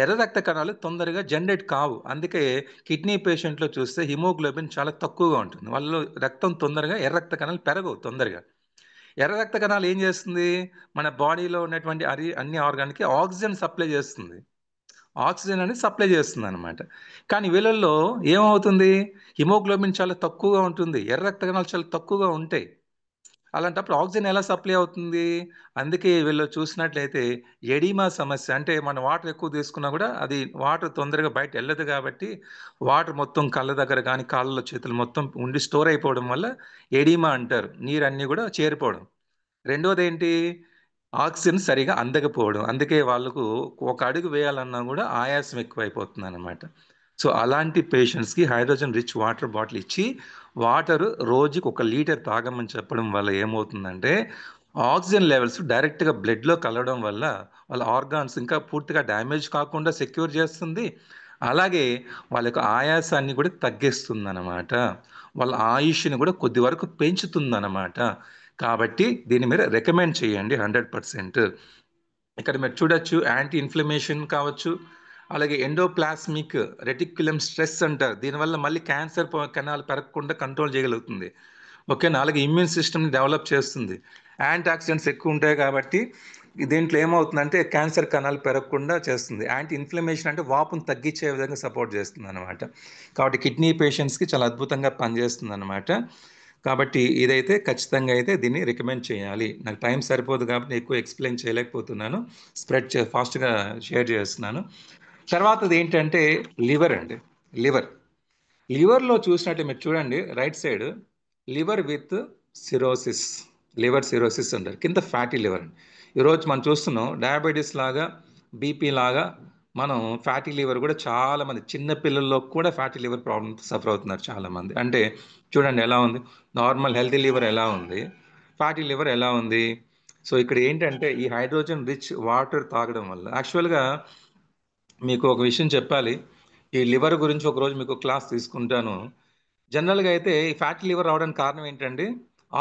ఎర్ర రక్త కణాలు తొందరగా జనరేట్ కావు. అందుకే కిడ్నీ పేషెంట్లో చూస్తే హిమోగ్లోబిన్ చాలా తక్కువగా ఉంటుంది. వాళ్ళలో రక్తం తొందరగా ఎర్ర రక్త కణాలు పెరగవు తొందరగా. ఎర్ర రక్త కణాలు ఏం చేస్తుంది, మన బాడీలో ఉన్నటువంటి అన్ని ఆర్గాన్కి ఆక్సిజన్ సప్లై చేస్తుంది. ఆక్సిజన్ అనేది సప్లై చేస్తుంది అనమాట. కానీ వీళ్ళల్లో ఏమవుతుంది, హిమోగ్లోబిన్ చాలా తక్కువగా ఉంటుంది, ఎర్ర రక్త కణాలు చాలా తక్కువగా ఉంటాయి. అలాంటప్పుడు ఆక్సిజన్ ఎలా సప్లై అవుతుంది? అందుకే వీళ్ళు చూసినట్లయితే ఎడిమా సమస్య, అంటే మన వాటర్ ఎక్కువ తీసుకున్నా కూడా అది వాటర్ తొందరగా బయట వెళ్ళదు కాబట్టి వాటర్ మొత్తం కళ్ళ దగ్గర కానీ కాళ్ళలో చేతులు మొత్తం ఉండి స్టోర్ అయిపోవడం వల్ల ఎడిమా అంటారు, నీరు అన్నీ కూడా చేరిపోవడం. రెండోది ఏంటి, ఆక్సిజన్ సరిగా అందకపోవడం. అందుకే వాళ్ళకు ఒక అడుగు వేయాలన్నా కూడా ఆయాసం ఎక్కువైపోతుంది అనమాట. సో అలాంటి పేషెంట్స్కి హైడ్రోజన్ రిచ్ వాటర్ బాటిల్ ఇచ్చి వాటర్ రోజుకి 1 లీటర్ తాగమని చెప్పడం వల్ల ఏమవుతుందంటే ఆక్సిజన్ లెవెల్స్ డైరెక్ట్గా బ్లడ్లో కలవడం వల్ల వాళ్ళ ఆర్గాన్స్ ఇంకా పూర్తిగా డ్యామేజ్ కాకుండా సెక్యూర్ చేస్తుంది. అలాగే వాళ్ళ యొక్క ఆయాసాన్ని కూడా తగ్గిస్తుంది అనమాట. వాళ్ళ ఆయుష్ని కూడా కొద్ది వరకు పెంచుతుంది అనమాట. కాబట్టి దీని మీద రికమెండ్ చేయండి 100%. ఇక్కడ మీరు చూడొచ్చు, యాంటీ ఇన్ఫ్లమేషన్ కావచ్చు, అలాగే ఎండోప్లాస్మిక్ రెటిక్యులమ్ స్ట్రెస్ అంటారు, దీనివల్ల మళ్ళీ క్యాన్సర్ కణాలు పెరగకుండా కంట్రోల్ చేయగలుగుతుంది. ఓకేనా. అలాగే ఇమ్యూన్ సిస్టమ్ని డెవలప్ చేస్తుంది. యాంటీ ఆక్సిడెంట్స్ ఎక్కువ ఉంటాయి కాబట్టి దీంట్లో ఏమవుతుందంటే క్యాన్సర్ కణాలు పెరగకుండా చేస్తుంది. యాంటీ ఇన్ఫ్లమేషన్ అంటే వాపును తగ్గించే విధంగా సపోర్ట్ చేస్తుంది అనమాట. కాబట్టి కిడ్నీ పేషెంట్స్కి చాలా అద్భుతంగా పనిచేస్తుంది అనమాట. కాబట్టి ఇదైతే ఖచ్చితంగా అయితే దీన్ని రికమెండ్ చేయాలి. నాకు టైం సరిపోదు కాబట్టి ఎక్కువ ఎక్స్ప్లెయిన్ చేయలేకపోతున్నాను, ఫాస్ట్గా షేర్ చేస్తున్నాను. తర్వాతది ఏంటంటే లివర్ అండి. లివర్లో చూసినట్టు మీరు చూడండి, right side liver with cirrhosis, liver cirrhosis అంటారు, కింద ఫ్యాటీ లివర్ అండి. ఈరోజు మనం చూస్తున్నాం డయాబెటీస్ లాగా బీపీ లాగా మనం ఫ్యాటీ లివర్ కూడా చాలామంది చిన్న పిల్లల్లో కూడా ఫ్యాటీ లివర్ ప్రాబ్లమ్ సఫర్ అవుతున్నారు చాలామంది. అంటే చూడండి ఎలా ఉంది, నార్మల్ హెల్తీ లివర్ ఎలా ఉంది, ఫ్యాటీ లివర్ ఎలా ఉంది. సో ఇక్కడ ఏంటంటే ఈ హైడ్రోజన్ రిచ్ వాటర్ తాగడం వల్ల, యాక్చువల్గా మీకు ఒక విషయం చెప్పాలి, ఈ లివర్ గురించి ఒకరోజు మీకు క్లాస్ తీసుకుంటాను. జనరల్గా అయితే ఈ ఫ్యాటీ లివర్ రావడానికి కారణం ఏంటంటే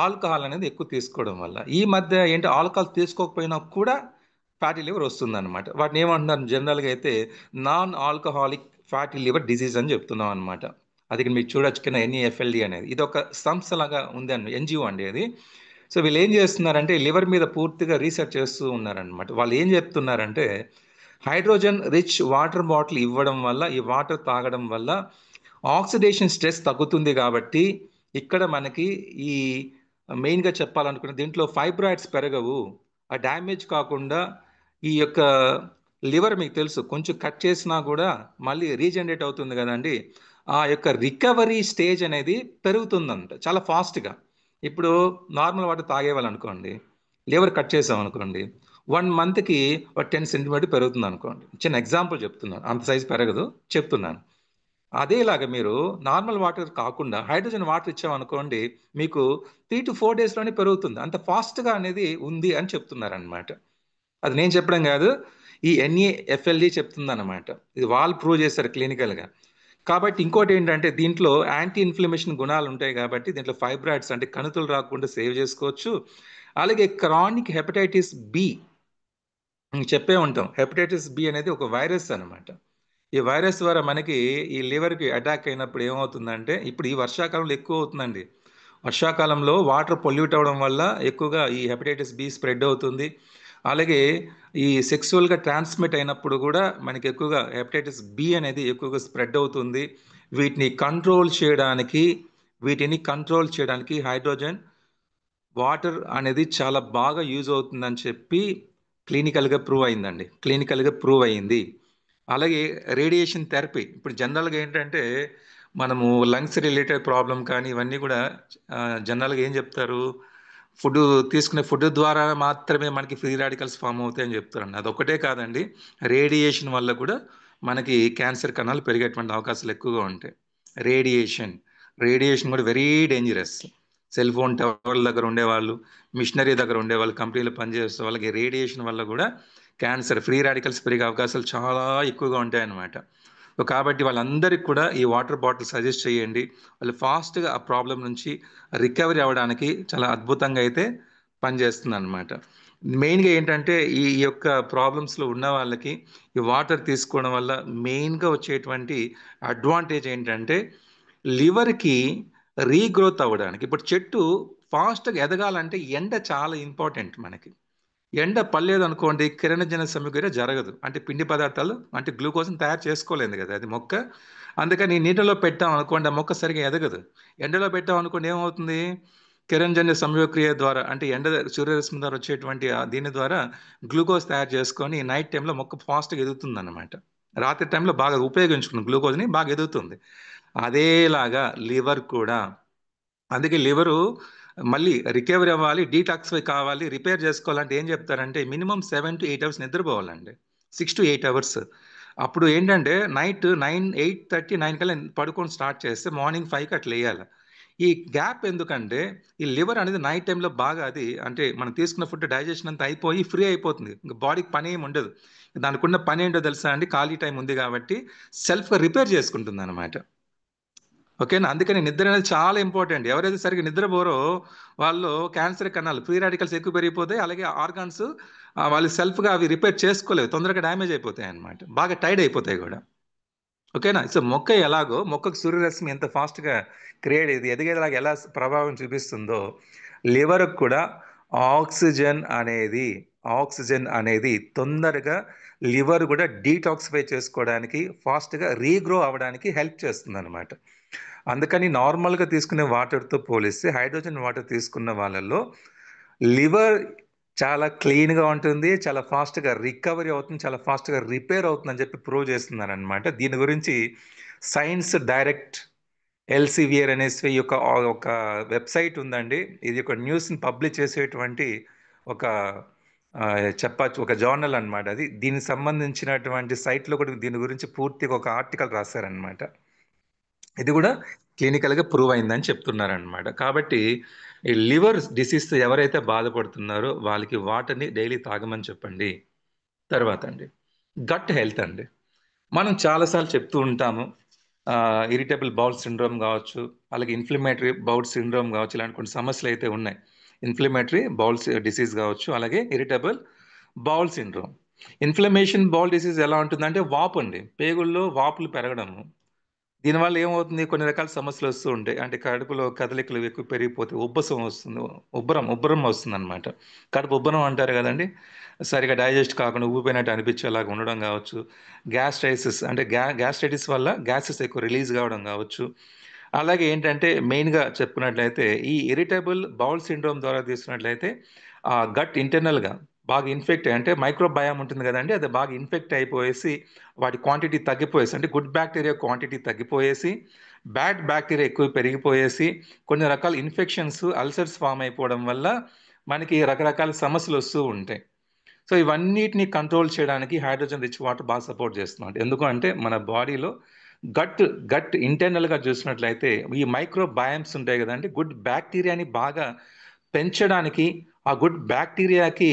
ఆల్కహాల్ అనేది ఎక్కువ తీసుకోవడం వల్ల. ఈ మధ్య ఏంటి, ఆల్కహాల్ తీసుకోకపోయినా కూడా ఫ్యాటీ లివర్ వస్తుంది అనమాట. వాటిని ఏమంటున్నారు జనరల్గా అయితే non alcoholic fatty liver disease అని చెప్తున్నాం అనమాట. అది మీకు చూడొచ్చు కింద NAFLD అనేది, ఇది ఒక సంస్థ లాగా ఉంది అండి, NGO అండి అది. సో వీళ్ళు ఏం చేస్తున్నారంటే లివర్ మీద పూర్తిగా రీసెర్చ్ చేస్తూ ఉన్నారనమాట. వాళ్ళు ఏం చెప్తున్నారంటే హైడ్రోజన్ రిచ్ వాటర్ బాటిల్ ఇవ్వడం వల్ల, ఈ వాటర్ తాగడం వల్ల ఆక్సిడేషన్ స్ట్రెస్ తగ్గుతుంది. కాబట్టి ఇక్కడ మనకి ఈ మెయిన్గా చెప్పాలనుకున్న దీంట్లో ఫైబ్రాయిడ్స్ పెరగవు, ఆ డ్యామేజ్ కాకుండా ఈ యొక్క లివర్ మీకు తెలుసు కొంచెం కట్ చేసినా కూడా మళ్ళీ రీజనరేట్ అవుతుంది కదండి, ఆ యొక్క రికవరీ స్టేజ్ అనేది పెరుగుతుందంట చాలా ఫాస్ట్గా. ఇప్పుడు నార్మల్ వాటర్ తాగేవాళ్ళు అనుకోండి, లివర్ కట్ చేసాం అనుకోండి, 1 మంత్కి 10 సెంటీమీటర్ పెరుగుతుంది అనుకోండి. చిన్న ఎగ్జాంపుల్ చెప్తున్నాను, అంత సైజు పెరగదు చెప్తున్నాను. అదేలాగా మీరు నార్మల్ వాటర్ కాకుండా హైడ్రోజన్ వాటర్ ఇచ్చామనుకోండి, మీకు 3 to 4 డేస్లోనే పెరుగుతుంది. అంత ఫాస్ట్గా అనేది ఉంది అని చెప్తున్నారనమాట. అది నేను చెప్పడం కాదు, ఈ NAFLD చెప్తుంది అనమాట. ఇది వాళ్ళు ప్రూవ్ చేశారు క్లినికల్గా. కాబట్టి ఇంకోటి ఏంటంటే దీంట్లో యాంటీ ఇన్ఫ్లమేషన్ గుణాలు ఉంటాయి కాబట్టి దీంట్లో ఫైబ్రాయిడ్స్ అంటే కణుతులు రాకుండా సేవ్ చేసుకోవచ్చు. అలాగే క్రానిక్ హెపటైటిస్ B చెప్పే ఉంటాం, హెపటైటిస్ B అనేది ఒక వైరస్ అనమాట. ఈ వైరస్ ద్వారా మనకి ఈ లివర్కి అటాక్ అయినప్పుడు ఏమవుతుందంటే, ఇప్పుడు ఈ వర్షాకాలంలో ఎక్కువ అవుతుందండి. వర్షాకాలంలో వాటర్ పొల్యూట్ అవ్వడం వల్ల ఎక్కువగా ఈ హెపటైటిస్ B స్ప్రెడ్ అవుతుంది. అలాగే ఈ సెక్సువల్గా ట్రాన్స్మిట్ అయినప్పుడు కూడా మనకి ఎక్కువగా హెపటైటిస్ B అనేది ఎక్కువగా స్ప్రెడ్ అవుతుంది. వీటిని కంట్రోల్ చేయడానికి హైడ్రోజన్ వాటర్ అనేది చాలా బాగా యూజ్ అవుతుందని చెప్పి క్లినికల్గా ప్రూవ్ అయిందండి, క్లినికల్గా ప్రూవ్ అయింది. అలాగే రేడియేషన్ థెరపీ, ఇప్పుడు జనరల్గా ఏంటంటే మనము లంగ్స్ రిలేటెడ్ ప్రాబ్లం కానీ ఇవన్నీ కూడా జనరల్గా ఏం చెప్తారు, ఫుడ్ తీసుకునే ఫుడ్ ద్వారా మాత్రమే మనకి ఫ్రీ రాడికల్స్ ఫామ్ అవుతాయని చెప్తారండి. అదొక్కటే కాదండి, రేడియేషన్ వల్ల కూడా మనకి క్యాన్సర్ కణాలు పెరిగేటువంటి అవకాశాలు ఎక్కువగా ఉంటాయి. రేడియేషన్ రేడియేషన్ కూడా వెరీ డేంజరస్. సెల్ ఫోన్ టవర్ల దగ్గర ఉండేవాళ్ళు, మిషనరీ దగ్గర ఉండేవాళ్ళు, కంపెనీలో పనిచేసే వాళ్ళకి రేడియేషన్ వల్ల కూడా క్యాన్సర్, ఫ్రీ రాడికల్స్ పెరిగే అవకాశాలు చాలా ఎక్కువగా ఉంటాయన్నమాట. సో కాబట్టి వాళ్ళందరికీ కూడా ఈ వాటర్ బాటిల్ సజెస్ట్ చేయండి. వాళ్ళు ఫాస్ట్గా ఆ ప్రాబ్లం నుంచి రికవరీ అవ్వడానికి చాలా అద్భుతంగా అయితే పనిచేస్తుంది అనమాట. మెయిన్గా ఏంటంటే ఈ యొక్క ప్రాబ్లమ్స్లో ఉన్న వాళ్ళకి ఈ వాటర్ తీసుకోవడం వల్ల మెయిన్గా వచ్చేటువంటి అడ్వాంటేజ్ ఏంటంటే లివర్కి రీగ్రోత్ అవ్వడానికి. ఇప్పుడు చెట్టు ఫాస్ట్గా ఎదగాలంటే ఎండ చాలా ఇంపార్టెంట్ మనకి. ఎండ పడలేదు అనుకోండి, కిరణజన సమగ్ర జరగదు, అంటే పిండి పదార్థాలు అంటే గ్లూకోజ్ని తయారు చేసుకోలేదు కదా అది మొక్క. అందుకని నీటిలో పెట్టాం అనుకోండి, ఆ మొక్క సరిగా ఎదగదు. ఎండలో పెట్టాం అనుకోండి ఏమవుతుంది, కిరణజన్య సంయోక్రియ ద్వారా అంటే ఎండ సూర్యరశ్మి ద్వారా వచ్చేటువంటి దీని ద్వారా గ్లూకోజ్ తయారు చేసుకొని నైట్ టైంలో మొక్క ఫాస్ట్గా ఎదుగుతుంది అనమాట. రాత్రి టైంలో బాగా ఉపయోగించుకున్న గ్లూకోజ్ని బాగా ఎదుగుతుంది. అదేలాగా లివర్ కూడా. అందుకే లివరు మళ్ళీ రికవరీ అవ్వాలి, డీటాక్సిఫై కావాలి, రిపేర్ చేసుకోవాలంటే ఏం చెప్తారంటే మినిమం 7 to 8 అవర్స్ నిద్రపోవాలండి, 6 to 8 అవర్స్. అప్పుడు ఏంటంటే నైట్ 8:30, 9 కల్లా పడుకొని స్టార్ట్ చేస్తే మార్నింగ్ 5కి అట్లా వేయాలి. ఈ గ్యాప్ ఎందుకంటే ఈ లివర్ అనేది నైట్ టైంలో బాగా అది అంటే మనం తీసుకున్న ఫుడ్ డైజెషన్ అంతా అయిపోయి ఫ్రీ అయిపోతుంది, ఇంకా బాడీకి పని ఏమి ఉండదు. దానికి ఉన్న పని ఏంటో తెలుసా అండి, ఖాళీ టైం ఉంది కాబట్టి సెల్ఫ్గా రిపేర్ చేసుకుంటుంది అనమాట. ఓకేనా, అందుకని నిద్ర అనేది చాలా ఇంపార్టెంట్. ఎవరైతే సరిగ్గా నిద్రపోరో వాళ్ళు క్యాన్సర్ కణాలు, ఫ్రీ రాడికల్స్ ఎక్కువ పెరిగిపోతాయి. అలాగే ఆర్గాన్స్ వాళ్ళు సెల్ఫ్గా అవి రిపేర్ చేసుకోలేవు, తొందరగా డ్యామేజ్ అయిపోతాయి అన్నమాట, బాగా టైర్డ్ అయిపోతాయి కూడా. ఓకేనా. సో మొక్క ఎలాగో, మొక్కకు సూర్యరశ్మి ఎంత ఫాస్ట్గా క్రియేట్ ఇది ఎదిగేలాగా ఎలా ప్రభావం చూపిస్తుందో లివర్కు కూడా ఆక్సిజన్ అనేది తొందరగా లివర్ కూడా డీటాక్సిఫై చేసుకోవడానికి, ఫాస్ట్గా రీగ్రో అవ్వడానికి హెల్ప్ చేస్తుంది అనమాట. అందుకని నార్మల్గా తీసుకునే వాటర్తో పోలిస్తే హైడ్రోజన్ వాటర్ తీసుకున్న వాళ్ళల్లో లివర్ చాలా క్లీన్గా ఉంటుంది, చాలా ఫాస్ట్గా రికవరీ అవుతుంది, చాలా ఫాస్ట్గా రిపేర్ అవుతుందని చెప్పి ప్రూవ్ చేస్తున్నారు అనమాట. దీని గురించి సైన్స్ డైరెక్ట్ ఎల్సీవియర్ అనేసి ఒక వెబ్సైట్ ఉందండి. ఇది ఒక న్యూస్ని పబ్లిష్ చేసేటువంటి ఒక చెప్పచ్చు ఒక జర్నల్ అనమాట. అది దీనికి సంబంధించినటువంటి సైట్లో కూడా దీని గురించి పూర్తిగా ఒక ఆర్టికల్ రాశారనమాట. ఇది కూడా క్లినికల్గా ప్రూవ్ అయిందని చెప్తున్నారనమాట. కాబట్టి ఈ లివర్ డిసీజ్తో ఎవరైతే బాధపడుతున్నారో వాళ్ళకి వాటర్ని డైలీ తాగమని చెప్పండి. తర్వాత అండి గట్ హెల్త్ అండి. మనం చాలాసార్లు చెప్తూ ఉంటాము, ఇరిటబుల్ బౌల్ సిండ్రోమ్ కావచ్చు, అలాగే ఇన్ఫ్లమేటరీ బౌల్ సిండ్రోమ్ కావచ్చు, ఇలాంటి కొన్ని సమస్యలు అయితే ఉన్నాయి. ఇన్ఫ్లమేటరీ బౌల్ డిసీజ్ కావచ్చు, అలాగే irritable bowel syndrome. Inflammation bowl disease ఎలా ఉంటుందంటే వాపు అండి, పేగుల్లో వాపులు పెరగడము. దీనివల్ల ఏమవుతుంది, కొన్ని రకాల సమస్యలు వస్తూ ఉంటాయి. అంటే కడుపులో కదలికలు ఎక్కువ పెరిగిపోతే ఉబ్బసం వస్తుంది, ఉబ్బరం వస్తుంది అనమాట. కడుపు ఉబ్బరం అంటారు కదండి, సరిగా డైజెస్ట్ కాకుండా ఉబ్బిపోయినట్టు అనిపించేలాగా ఉండడం కావచ్చు. గ్యాస్ట్రైటిస్ అంటే గ్యాస్ట్రైటిస్ వల్ల గ్యాసెస్ ఎక్కువ రిలీజ్ కావడం కావచ్చు. అలాగే ఏంటంటే మెయిన్గా చెప్పుకున్నట్లయితే ఈ ఇరిటబుల్ బౌల్ సిండ్రోమ్ ద్వారా తీసుకున్నట్లయితే గట్ ఇంటర్నల్గా బాగా ఇన్ఫెక్ట్ అంటే మైక్రోబయామ్ ఉంటుంది కదండి, అది బాగా ఇన్ఫెక్ట్ అయిపోయేసి వాటి క్వాంటిటీ తగ్గిపోయేసి, అంటే గుడ్ బ్యాక్టీరియా క్వాంటిటీ తగ్గిపోయేసి బ్యాడ్ బ్యాక్టీరియా ఎక్కువ పెరిగిపోయేసి కొన్ని రకాల ఇన్ఫెక్షన్స్, అల్సర్స్ ఫామ్ అయిపోవడం వల్ల మనకి రకరకాల సమస్యలు వస్తూ ఉంటాయి. సో ఇవన్నిటిని కంట్రోల్ చేయడానికి హైడ్రోజన్ రిచ్ వాటర్ బాగా సపోర్ట్ చేస్తున్నాడు. ఎందుకు అంటే మన బాడీలో గట్ ఇంటర్నల్గా చూసినట్లయితే ఈ మైక్రోబయామ్స్ ఉంటాయి కదండి, గుడ్ బ్యాక్టీరియాని బాగా పెంచడానికి, ఆ గుడ్ బ్యాక్టీరియాకి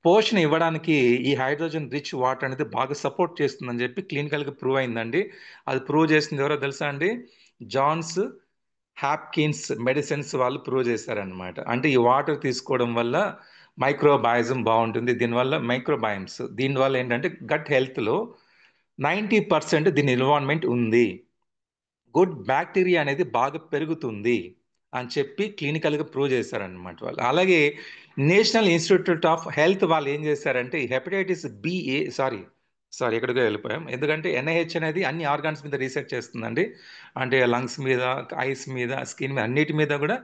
పోషణ ఇవ్వడానికి ఈ హైడ్రోజన్ రిచ్ వాటర్ అనేది బాగా సపోర్ట్ చేస్తుందని చెప్పి క్లినికల్గా ప్రూవ్ అయిందండి. అది ప్రూవ్ చేసింది ఎవరో తెలుసా అండి, జాన్స్ హాప్కిన్స్ మెడిసిన్స్ వాళ్ళు ప్రూవ్ చేశారనమాట. అంటే ఈ వాటర్ తీసుకోవడం వల్ల మైక్రోబయాజం బాగుంటుంది, దీనివల్ల ఏంటంటే గట్ హెల్త్లో 90% దీని ఇన్వాల్వ్మెంట్ ఉంది, గుడ్ బ్యాక్టీరియా అనేది బాగా పెరుగుతుంది అని చెప్పి క్లినికల్గా ప్రూవ్ చేశారనమాట వాళ్ళు. అలాగే నేషనల్ ఇన్స్టిట్యూట్ ఆఫ్ హెల్త్ వాళ్ళు ఏం చేశారంటే హెపటైటిస్ సారీ ఎక్కడికో వెళ్ళిపోయాం. ఎందుకంటే ఎన్ఐహెచ్ అనేది అన్ని ఆర్గాన్స్ మీద రీసెర్చ్ చేస్తుందండి. అంటే లంగ్స్ మీద, ఐస్ మీద, స్కిన్ మీద, అన్నిటి మీద కూడా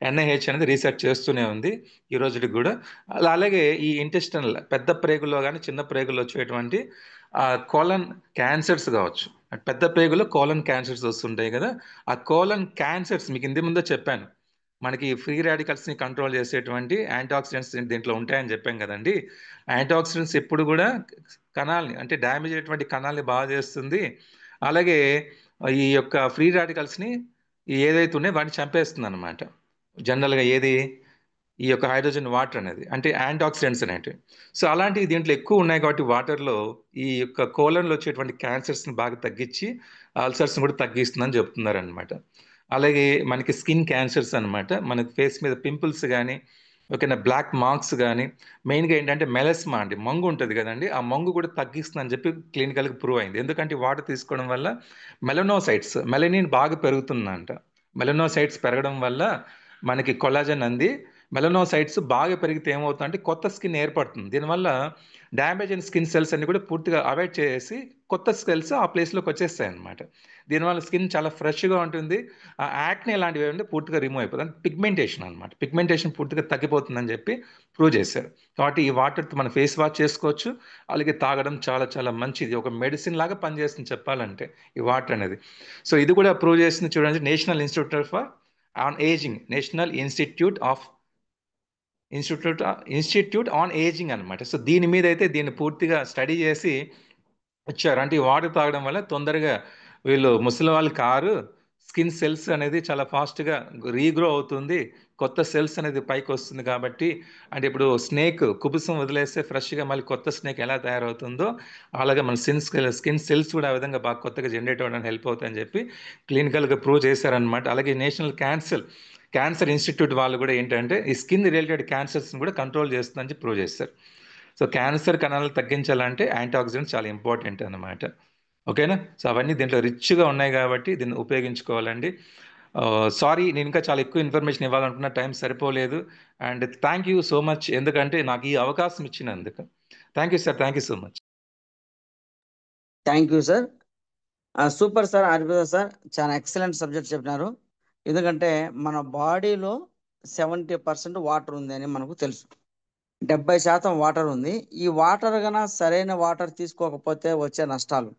ఎన్ఐహెచ్ అనేది రీసెర్చ్ చేస్తూనే ఉంది ఈ రోజుకి కూడా. అలాగే ఈ ఇంటెస్టనల్ పెద్ద ప్రేగుల్లో కానీ చిన్న ప్రేగుల్లో వచ్చేటువంటి కోలన్ క్యాన్సర్స్ కావచ్చు. పెద్ద ప్రేగులో కోలన్ క్యాన్సర్స్ వస్తుంటాయి కదా, ఆ కోలన్ క్యాన్సర్స్ మీకు ఇంత ముందే చెప్పాను, మనకి ఫ్రీ రాడికల్స్ని కంట్రోల్ చేసేటువంటి యాంటీఆక్సిడెంట్స్ దీంట్లో ఉంటాయని చెప్పాం కదండి. యాంటీఆక్సిడెంట్స్ ఎప్పుడు కూడా కణాలని, అంటే డ్యామేజ్ అయినటువంటి కణాలని బాగా చేస్తుంది. అలాగే ఈ యొక్క ఫ్రీ రాడికల్స్ని ఏదైతే ఉన్నాయో వాటిని చంపేస్తుంది అనమాట. జనరల్గా ఏది, ఈ యొక్క హైడ్రోజన్ వాటర్ అనేది, అంటే యాంటీఆక్సిడెంట్స్ అనేటివి. సో అలాంటివి దీంట్లో ఎక్కువ ఉన్నాయి కాబట్టి వాటర్లో ఈ యొక్క కోలన్లో వచ్చేటువంటి క్యాన్సర్స్ని బాగా తగ్గించి అల్సర్స్ని కూడా తగ్గిస్తుందని చెప్తున్నారు అనమాట. అలాగే మనకి స్కిన్ క్యాన్సర్స్ అనమాట, మనకి ఫేస్ మీద పింపుల్స్ కానీ, ఓకేనా, బ్లాక్ మార్క్స్ కానీ, మెయిన్గా ఏంటంటే మెలస్మా అండి, మంగు ఉంటుంది కదండి, ఆ మంగు కూడా తగ్గిస్తుందని చెప్పి క్లినికల్గా ప్రూవ్ అయింది. ఎందుకంటే వాటర్ తీసుకోవడం వల్ల మెలనోసైట్స్, మెలనిన్ బాగా పెరుగుతుందంట. మెలనోసైట్స్ పెరగడం వల్ల మనకి కొలాజన్ అంది, మెలనోసైట్స్ బాగా పెరిగితే ఏమవుతుందంటే కొత్త స్కిన్ ఏర్పడుతుంది. దీనివల్ల డ్యామేజ్ అయిన స్కిన్ సెల్స్ అన్ని కూడా పూర్తిగా అవాయిడ్ చేసి కొత్త సెల్స్ ఆ ప్లేస్లోకి వచ్చేస్తాయి అనమాట. దీనివల్ల స్కిన్ చాలా ఫ్రెష్గా ఉంటుంది. ఆ యాక్నే లాంటివి ఏమంటే పూర్తిగా రిమూవ్ అయిపోతుంది. పిగ్మెంటేషన్ అనమాట, పిగ్మెంటేషన్ పూర్తిగా తగ్గిపోతుందని చెప్పి ప్రూవ్ చేశారు. కాబట్టి ఈ వాటర్తో మనం ఫేస్ వాష్ చేసుకోవచ్చు. అలాగే తాగడం చాలా చాలా మంచిది, ఒక మెడిసిన్ లాగా పనిచేస్తుంది చెప్పాలంటే ఈ వాటర్ అనేది. సో ఇది కూడా ప్రూవ్ చేసింది చూడండి, national institute on ageing, national institute on ageing అనమాట. సో దీని మీద అయితే దీన్ని పూర్తిగా స్టడీ చేసి ఇచ్చారు. అంటే ఈ వాటర్ తాగడం వల్ల తొందరగా వీళ్ళు ముసలి వాళ్ళు కారు, స్కిన్ సెల్స్ అనేది చాలా ఫాస్ట్గా రీగ్రో అవుతుంది, కొత్త సెల్స్ అనేది పైకి వస్తుంది. కాబట్టి అంటే ఇప్పుడు స్నేక్ కుబుసం వదిలేస్తే ఫ్రెష్గా మళ్ళీ కొత్త స్నేక్ ఎలా తయారవుతుందో అలాగే మన స్కిన్ సెల్స్ కూడా ఆ విధంగా బాగా కొత్తగా జనరేట్ అవ్వడానికి హెల్ప్ అవుతాయని చెప్పి క్లినికల్గా ప్రూవ్ చేశారనమాట. అలాగే నేషనల్ క్యాన్సర్ ఇన్స్టిట్యూట్ వాళ్ళు కూడా ఏంటంటే ఈ స్కిన్ రిలేటెడ్ క్యాన్సర్స్ని కూడా కంట్రోల్ చేస్తుందని చెప్పి ప్రూవ్ చేస్తారు. సో క్యాన్సర్ కణాలను తగ్గించాలంటే యాంటీఆక్సిడెంట్స్ చాలా ఇంపార్టెంట్ అన్నమాట. ఓకేనా? సో అవన్నీ దీంట్లో రిచ్గా ఉన్నాయి కాబట్టి దీన్ని ఉపయోగించుకోవాలండి. సారీ, నేను ఇంకా చాలా ఎక్కువ ఇన్ఫర్మేషన్ ఇవ్వాలనుకున్న, టైం సరిపోలేదు. And thank you so much, ఎందుకంటే నాకు ఈ అవకాశం ఇచ్చినందుకు. Thank you sir, thank you so much. Thank you sir. Super sir, Hariprasad sir, చాలా ఎక్సలెంట్ సబ్జెక్ట్ చెప్పినారు. ఎందుకంటే మన బాడీలో 70% వాటర్ ఉంది అని మనకు తెలుసు. 70% వాటర్ ఉంది. ఈ వాటర్ కన్నా సరైన వాటర్ తీసుకోకపోతే వచ్చే నష్టాలు.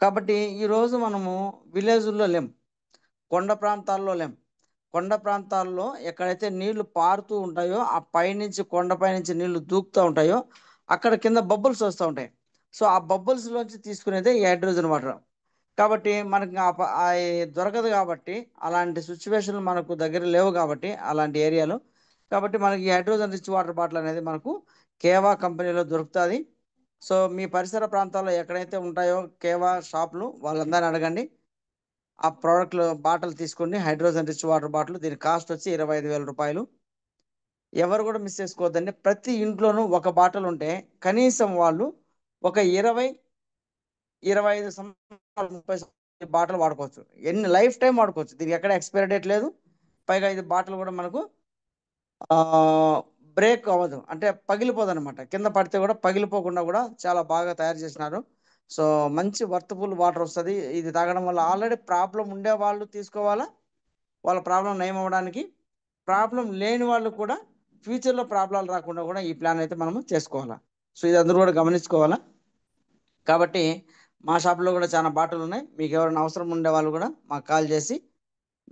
కాబట్టి ఈరోజు మనము విలేజుల్లో లేం, కొండ ప్రాంతాల్లో లేం. కొండ ప్రాంతాల్లో ఎక్కడైతే నీళ్లు పారుతూ ఉంటాయో, ఆ పైనుంచి కొండపై నుంచి నీళ్లు దూకుతూ ఉంటాయో అక్కడ కింద బబుల్స్ వస్తూ ఉంటాయి. సో ఆ బబుల్స్లోంచి తీసుకునేదే ఈ హైడ్రోజన్ వాటర్. కాబట్టి మనకి దొరకదు. కాబట్టి అలాంటి సిచ్యువేషన్లు మనకు దగ్గర లేవు కాబట్టి అలాంటి ఏరియాలో. కాబట్టి మనకి ఈ హైడ్రోజన్ రిచ్ వాటర్ బాటిల్ అనేది మనకు కేవా కంపెనీలో దొరుకుతుంది. సో మీ పరిసర ప్రాంతాల్లో ఎక్కడైతే ఉంటాయో కేవా షాపులు, వాళ్ళందరినీ అడగండి. ఆ ప్రోడక్ట్లు బాటిల్ తీసుకోండి, హైడ్రోజన్ రిచ్ వాటర్ బాటిల్. దీని కాస్ట్ వచ్చి 25,000 రూపాయలు. ఎవరు కూడా మిస్ చేసుకోవద్దండి. ప్రతి ఇంట్లోనూ ఒక బాటిల్ ఉంటే కనీసం వాళ్ళు ఒక 25 సంవత్సరాలు, 30 సంవత్సరాలు బాటిల్ వాడుకోవచ్చు. ఎన్ని లైఫ్ టైం వాడుకోవచ్చు. దీనికి ఎక్కడ ఎక్స్పైరీ డేట్ లేదు. పైగా ఇది బాటిల్ కూడా మనకు బ్రేక్ అవ్వదు, అంటే పగిలిపోదు అనమాట. కింద పడితే కూడా పగిలిపోకుండా కూడా చాలా బాగా తయారు చేసినారు. సో మంచి వర్త్ఫుల్ వాటర్ వస్తుంది ఇది తాగడం వల్ల. ఆల్రెడీ ప్రాబ్లం ఉండే వాళ్ళు తీసుకోవాలా, వాళ్ళ ప్రాబ్లం నయం అవ్వడానికి. ప్రాబ్లం లేని వాళ్ళు కూడా ఫ్యూచర్లో ప్రాబ్లాలు రాకుండా కూడా ఈ ప్లాన్ అయితే మనము చేసుకోవాలా. సో ఇది అందరూ కూడా గమనించుకోవాలా. కాబట్టి మా షాప్లో కూడా చాలా బాటిల్ ఉన్నాయి. మీకు ఎవరైనా అవసరం ఉండే వాళ్ళు కూడా మాకు కాల్ చేసి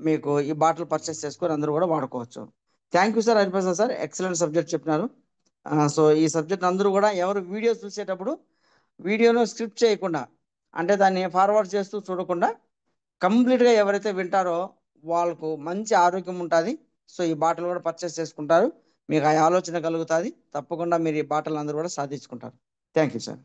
మీకు ఈ బాటిల్ పర్చేస్ చేసుకొని అందరూ కూడా వాడుకోవచ్చు. Thank you sir, Hariprasad sir, excellent subject చెప్పినారు. సో ఈ సబ్జెక్ట్ అందరూ కూడా ఎవరు వీడియో చూసేటప్పుడు వీడియోను స్క్రిప్ట్ చేయకుండా, అంటే దాన్ని ఫార్వర్డ్ చేస్తూ చూడకుండా కంప్లీట్గా ఎవరైతే వింటారో వాళ్ళకు మంచి ఆరోగ్యం ఉంటుంది. సో ఈ బాటిల్ కూడా పర్చేస్ చేసుకుంటారు, మీకు ఆ ఆలోచన కలుగుతుంది. తప్పకుండా మీరు ఈ బాటిల్ అందరూ కూడా సాధించుకుంటారు. Thank you sir.